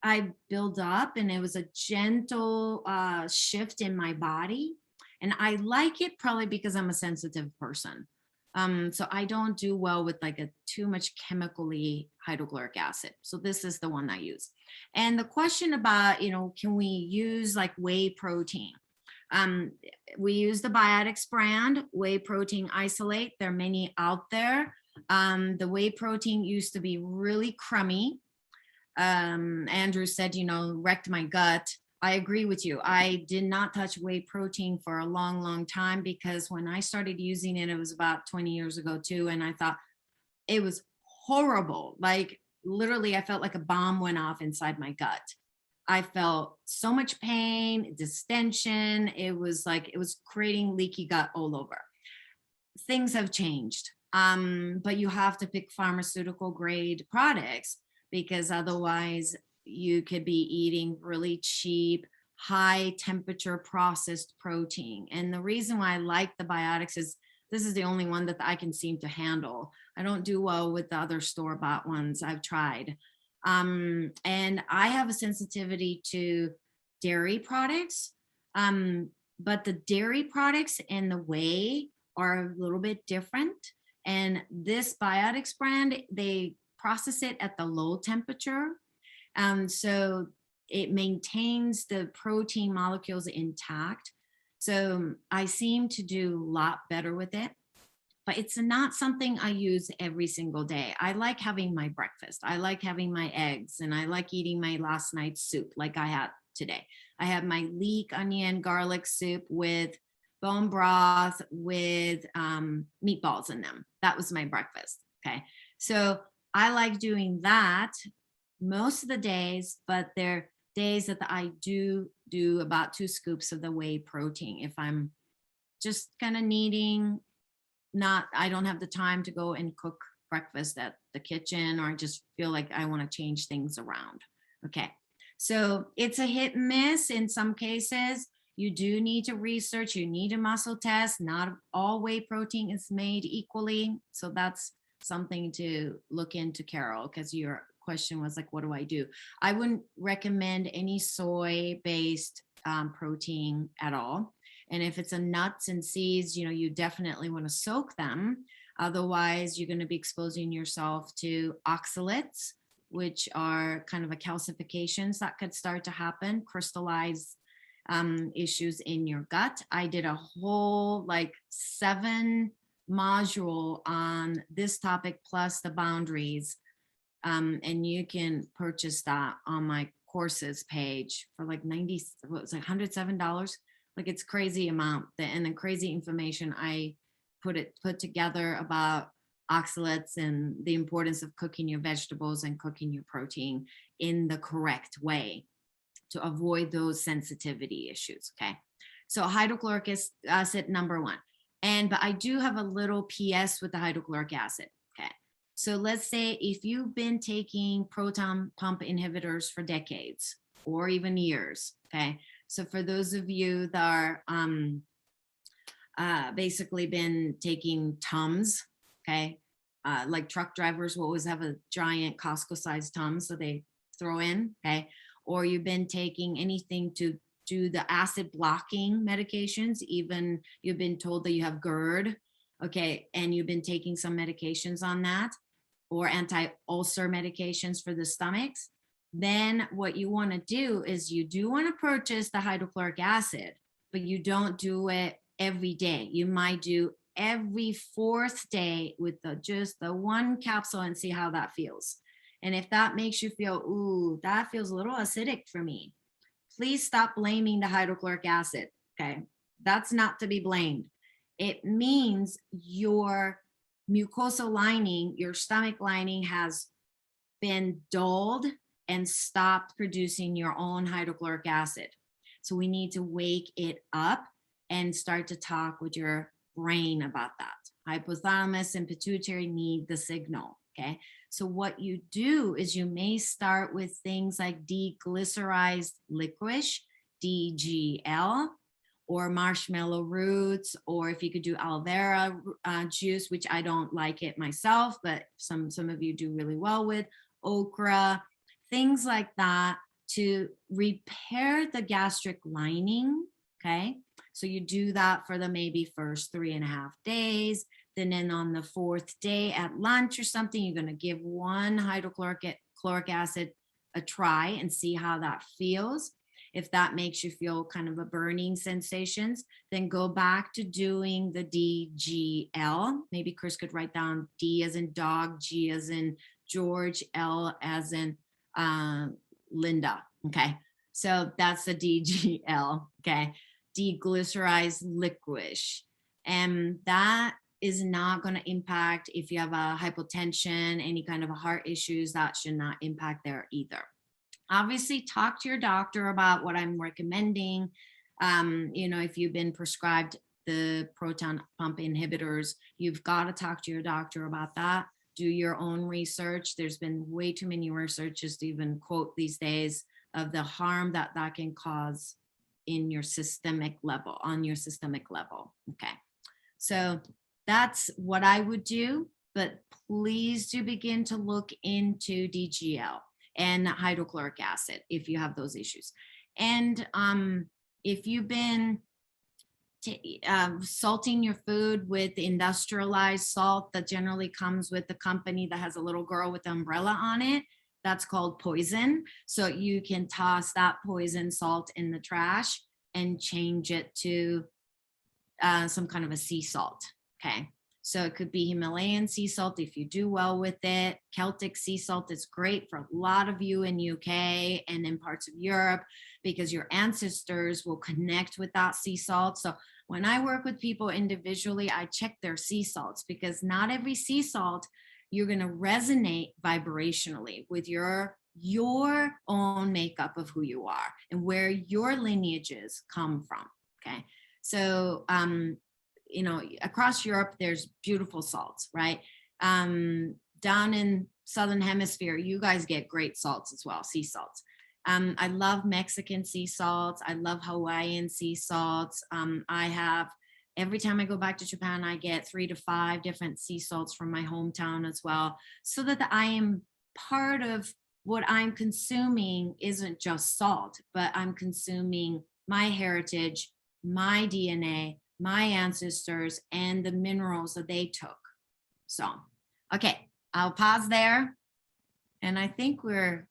I built up, and it was a gentle shift in my body. And I like it probably because I'm a sensitive person. So I don't do well with like a too much chemically hydrochloric acid. So this is the one I use. And the question about, can we use like whey protein? We use the Biotics brand, whey protein isolate. There are many out there. The whey protein used to be really crummy. Andrew said, wrecked my gut. I agree with you. I did not touch whey protein for a long time, because when I started using it, it was about 20 years ago too. And I thought it was horrible. Like literally, I felt like a bomb went off inside my gut. I felt so much pain, distension. It was creating leaky gut all over. things have changed. But you have to pick pharmaceutical grade products because otherwise you could be eating really cheap, high temperature processed protein. And the reason why I like the biotics is this is the only one that I can seem to handle. I don't do well with the other store-bought ones I've tried. And I have a sensitivity to dairy products. But the dairy products and the whey are a little bit different. And this biotics brand, they process it at the low temperature. So it maintains the protein molecules intact. So I seem to do a lot better with it, but it's not something I use every single day. I like having my breakfast. I like having my eggs, and I like eating my last night's soup like I had today. I had my leek, onion, garlic soup with bone broth with meatballs in them. That was my breakfast. Okay. So I like doing that most of the days, but there are days that I do about 2 scoops of the whey protein if I'm just kind of needing, not, I don't have the time to go and cook breakfast at the kitchen, or I just feel like I want to change things around. Okay. So it's a hit and miss in some cases. You do need to research, you need a muscle test. Not all whey protein is made equally. So that's something to look into, Carol, because your question was like, what do I do? I wouldn't recommend any soy-based protein at all. And if it's a nuts and seeds, you definitely want to soak them. Otherwise, you're going to be exposing yourself to oxalates, which are kind of a calcifications that could start to happen, crystallize issues in your gut. I did a whole 7 module on this topic plus the boundaries. And you can purchase that on my courses page for like $107. Like, it's crazy amount, and then crazy information I put together about oxalates and the importance of cooking your vegetables and cooking your protein in the correct way to avoid those sensitivity issues. Okay. So hydrochloric acid, number 1. But I do have a little PS with the hydrochloric acid. Okay. So let's say if you've been taking proton pump inhibitors for decades or even years. Okay. So for those of you that are basically been taking Tums, okay, like truck drivers will always have a giant Costco-sized Tums, so they throw in, okay, or you've been taking anything to do the acid blocking medications, even you've been told that you have GERD, okay, and you've been taking some medications on that, or anti-ulcer medications for the stomachs, then what you want to do is you do want to purchase the hydrochloric acid, but you don't do it every day. You might do every 4th day with just the 1 capsule and see how that feels. And if that makes you feel, ooh, that feels a little acidic for me, please stop blaming the hydrochloric acid. Okay. That's not to be blamed. It means your mucosal lining, your stomach lining has been dulled and stopped producing your own hydrochloric acid. So we need to wake it up and start to talk with your brain about that. Hypothalamus and pituitary need the signal. Okay. So what you do is you may start with things like deglycerized licorice, DGL, or marshmallow roots, or if you could do aloe vera juice, which I don't like it myself, but some of you do really well with, okra, things like that to repair the gastric lining. Okay. So you do that for the maybe first 3.5 days. Then on the 4th day at lunch or something, you're going to give 1 hydrochloric acid a try and see how that feels. If that makes you feel kind of a burning sensations, then go back to doing the DGL. Maybe Chris could write down D as in dog, G as in George, L as in Linda. Okay. So that's the DGL. Okay. Deglycerized licorice. And that is not going to impact if you have a hypotension, any kind of a heart issues, that should not impact there either. Obviously, talk to your doctor about what I'm recommending. If you've been prescribed the proton pump inhibitors, you've got to talk to your doctor about that. Do your own research. There's been way too many researches to even quote these days of the harm that that can cause in your systemic level, on your systemic level. Okay. So that's what I would do, but please do begin to look into DGL and hydrochloric acid if you have those issues. And if you've been salting your food with industrialized salt that generally comes with the company that has a little girl with the umbrella on it, that's called poison. So you can toss that poison salt in the trash and change it to some kind of a sea salt. Okay. So it could be Himalayan sea salt if you do well with it. Celtic sea salt is great for a lot of you in UK and in parts of Europe because your ancestors will connect with that sea salt. So when I work with people individually, I check their sea salts because not every sea salt you're going to resonate vibrationally with your own makeup of who you are and where your lineages come from. Okay. So, you know, across Europe, there's beautiful salts, right? Down in Southern Hemisphere, you guys get great salts as well, sea salts. I love Mexican sea salts. I love Hawaiian sea salts. I have, every time I go back to Japan, I get 3 to 5 different sea salts from my hometown as well, so that I am part of what I'm consuming isn't just salt, but I'm consuming my heritage, my DNA, my ancestors, and the minerals that they took. So, okay, I'll pause there. And I think I'm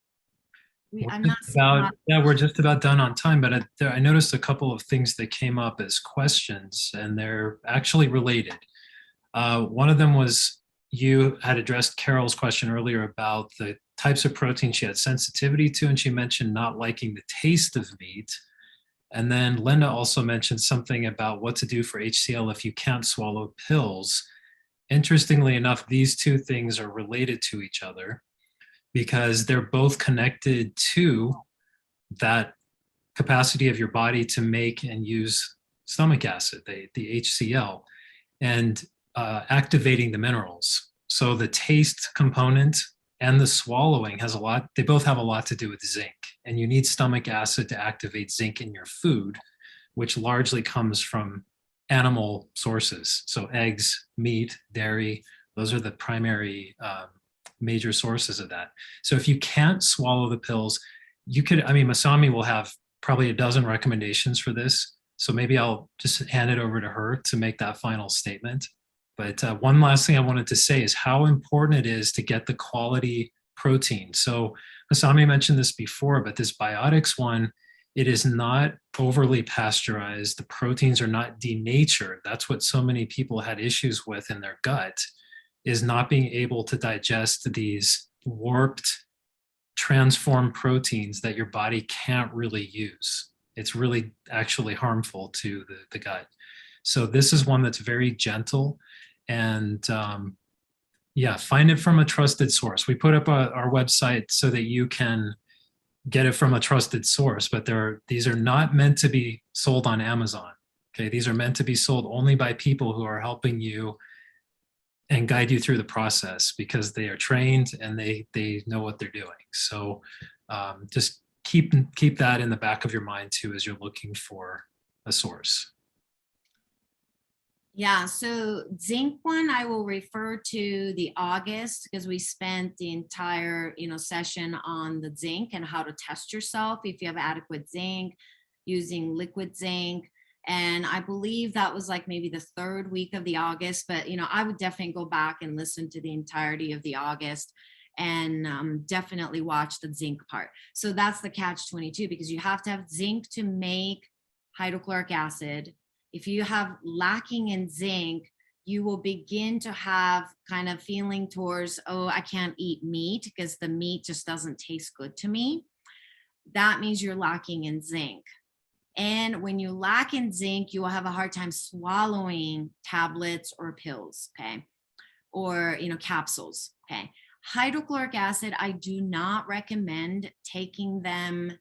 not we're just about done on time, but I noticed a couple of things that came up as questions, and they're actually related. One of them was you had addressed Carol's question earlier about the types of protein she had sensitivity to, and she mentioned not liking the taste of meat. And then Linda also mentioned something about what to do for HCl if you can't swallow pills. Interestingly enough, these two things are related to each other because they're both connected to that capacity of your body to make and use stomach acid, the HCl, and activating the minerals. So the taste component and the swallowing they both have a lot to do with zinc. And you need stomach acid to activate zinc in your food, which largely comes from animal sources. So eggs, meat, dairy, those are the primary major sources of that. So if you can't swallow the pills, Masami will have probably a dozen recommendations for this. So maybe I'll just hand it over to her to make that final statement. But one last thing I wanted to say is how important it is to get the quality protein. So Masami mentioned this before, but this Biotics one, it is not overly pasteurized. The proteins are not denatured. That's what so many people had issues with in their gut, is not being able to digest these warped, transformed proteins that your body can't really use. It's really actually harmful to the gut. So this is one that's very gentle. And find it from a trusted source. We put up our website so that you can get it from a trusted source, but these are not meant to be sold on Amazon. Okay, these are meant to be sold only by people who are helping you and guide you through the process because they are trained and they know what they're doing. So just keep that in the back of your mind too as you're looking for a source. Yeah, so zinc one, I will refer to the August because we spent the entire, session on the zinc and how to test yourself if you have adequate zinc, using liquid zinc. And I believe that was like maybe the 3rd week of the August, but I would definitely go back and listen to the entirety of the August and definitely watch the zinc part. So that's the catch-22 because you have to have zinc to make hydrochloric acid. If you have lacking in zinc, you will begin to have kind of feeling towards, oh, I can't eat meat because the meat just doesn't taste good to me. That means you're lacking in zinc. And when you lack in zinc, you will have a hard time swallowing tablets or pills, okay? Or, capsules, okay? Hydrochloric acid, I do not recommend taking them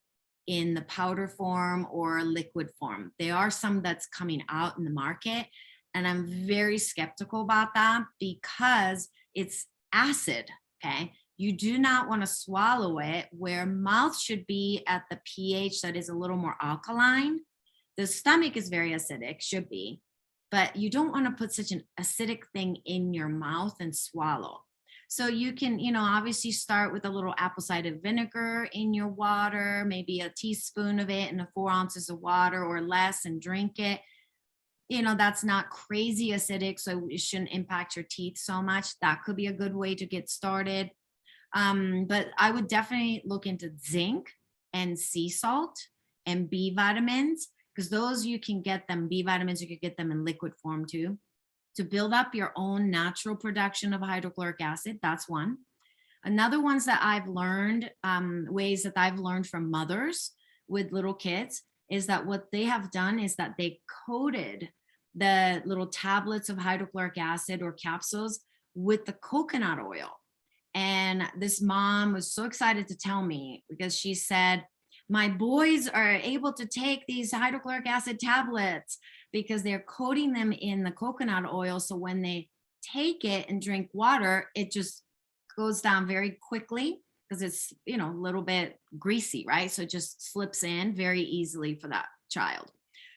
in the powder form or liquid form. There are some that's coming out in the market, and I'm very skeptical about that because it's acid, okay? You do not want to swallow it where mouth should be at the pH that is a little more alkaline. The stomach is very acidic, should be, but you don't want to put such an acidic thing in your mouth and swallow. So you can, obviously start with a little apple cider vinegar in your water, maybe a teaspoon of it in 4 ounces of water or less, and drink it. That's not crazy acidic, so it shouldn't impact your teeth so much. That could be a good way to get started. But I would definitely look into zinc and sea salt and B vitamins, because those you can get them, B vitamins, you could get them in liquid form too, to build up your own natural production of hydrochloric acid. That's one. Another ones that I've learned, ways that I've learned from mothers with little kids, is that what they have done is that they coated the little tablets of hydrochloric acid or capsules with the coconut oil. And this mom was so excited to tell me, because she said, my boys are able to take these hydrochloric acid tablets because they're coating them in the coconut oil. So when they take it and drink water, it just goes down very quickly because it's, a little bit greasy, right? So it just slips in very easily for that child.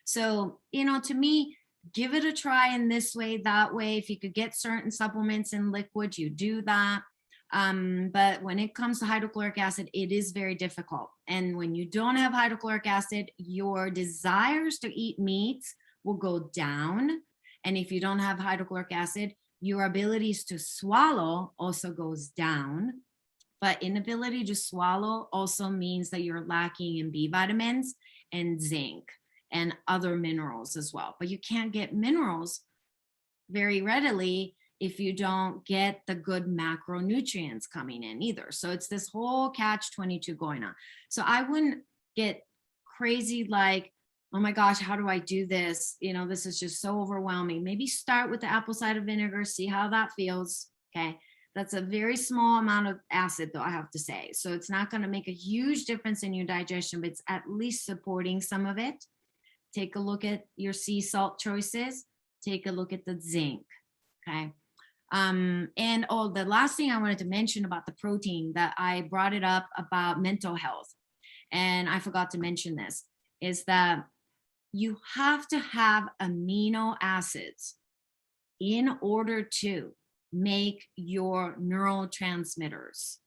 So, to me, give it a try in this way, that way. If you could get certain supplements in liquid, you do that. But when it comes to hydrochloric acid, it is very difficult. And when you don't have hydrochloric acid, your desires to eat meats will go down. And if you don't have hydrochloric acid, your abilities to swallow also goes down. But inability to swallow also means that you're lacking in B vitamins and zinc and other minerals as well. But you can't get minerals very readily if you don't get the good macronutrients coming in either. So it's this whole catch-22 going on. So I wouldn't get crazy like, oh my gosh, how do I do this? This is just so overwhelming. Maybe start with the apple cider vinegar, see how that feels. Okay. That's a very small amount of acid, though, I have to say. So it's not going to make a huge difference in your digestion, but it's at least supporting some of it. Take a look at your sea salt choices. Take a look at the zinc. Okay. And the last thing I wanted to mention about the protein, that I brought it up about mental health, and I forgot to mention this, is that you have to have amino acids in order to make your neurotransmitters.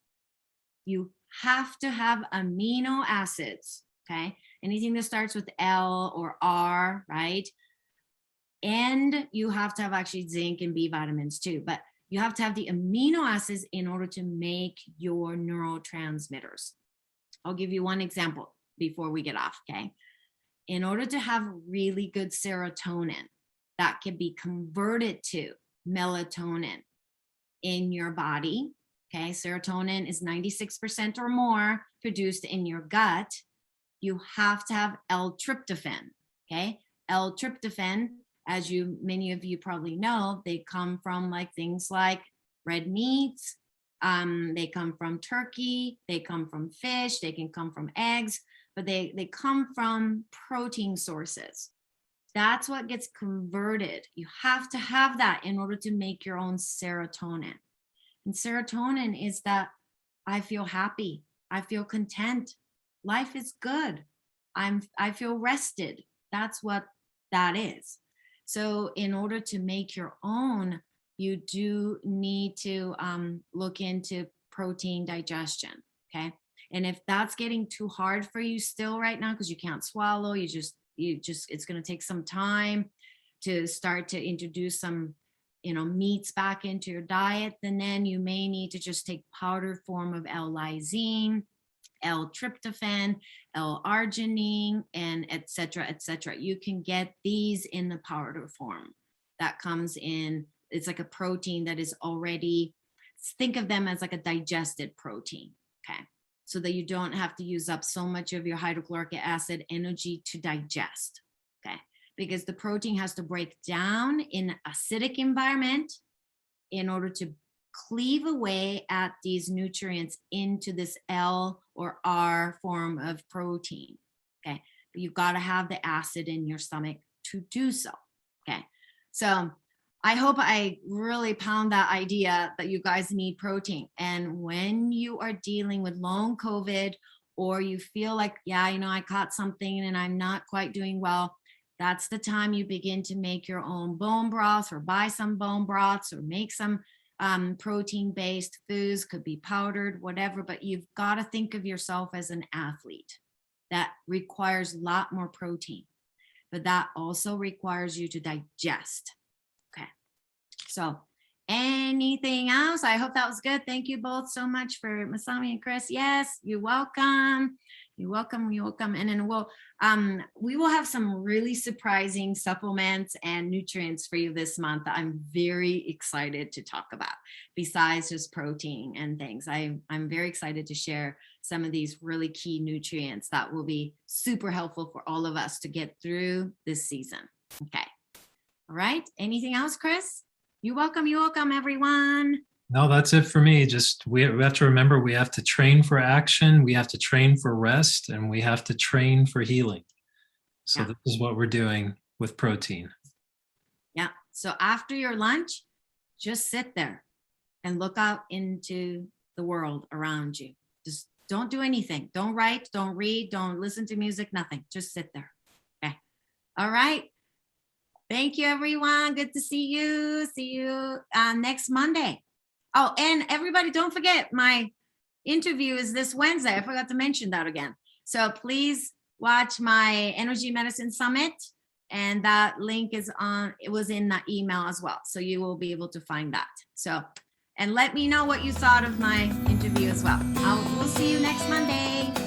You have to have amino acids, okay? Anything that starts with L or R, right? And you have to have actually zinc and B vitamins too, but you have to have the amino acids in order to make your neurotransmitters. I'll give you one example before we get off, okay? In order to have really good serotonin that can be converted to melatonin in your body, okay? Serotonin is 96% or more produced in your gut. You have to have L-tryptophan, okay? L-tryptophan, as many of you probably know, they come from things like red meats, they come from turkey, they come from fish, they can come from eggs, but they come from protein sources. That's what gets converted. You have to have that in order to make your own serotonin. And serotonin is that I feel happy, I feel content, life is good, I feel rested. That's what that is. So in order to make your own, you do need to look into protein digestion, okay? And if that's getting too hard for you still right now, because you can't swallow, it's going to take some time to start to introduce some, meats back into your diet, then you may need to just take powder form of L-lysine, L-tryptophan, L-arginine, and et cetera, et cetera. You can get these in the powder form that comes in. It's like a protein that is already, think of them as like a digested protein, okay? So that you don't have to use up so much of your hydrochloric acid energy to digest, okay? Because the protein has to break down in an acidic environment in order to cleave away at these nutrients into this L or R form of protein. Okay. But you've got to have the acid in your stomach to do so. Okay. So I hope I really pound that idea that you guys need protein. And when you are dealing with long COVID, or you feel like, yeah, you know, I caught something and I'm not quite doing well, that's the time you begin to make your own bone broth, or buy some bone broths, or make some protein-based foods, could be powdered, whatever. But you've got to think of yourself as an athlete. That requires a lot more protein, but that also requires you to digest. Okay. So anything else? I hope that was good. Thank you both so much for Masami and Chris. Yes, you're welcome. You're welcome. You're welcome. And then we will have some really surprising supplements and nutrients for you this month that I'm very excited to talk about, besides just protein and things. I'm very excited to share some of these really key nutrients that will be super helpful for all of us to get through this season. Okay. All right. Anything else, Chris? You're welcome. You're welcome, everyone. No, that's it for me. Just we have to remember, we have to train for action, we have to train for rest, and we have to train for healing. So Yeah. this is what we're doing with protein. Yeah. So after your lunch, just sit there and look out into the world around you. Just don't do anything. Don't write, don't read, don't listen to music, nothing. Just sit there. Okay. All right. Thank you, everyone. Good to see you. See you next Monday. Oh, and everybody, don't forget, my interview is this Wednesday. I forgot to mention that again. So please watch my Energy Medicine Summit. And that link is it was in the email as well. So you will be able to find that. So, and let me know what you thought of my interview as well. We'll see you next Monday.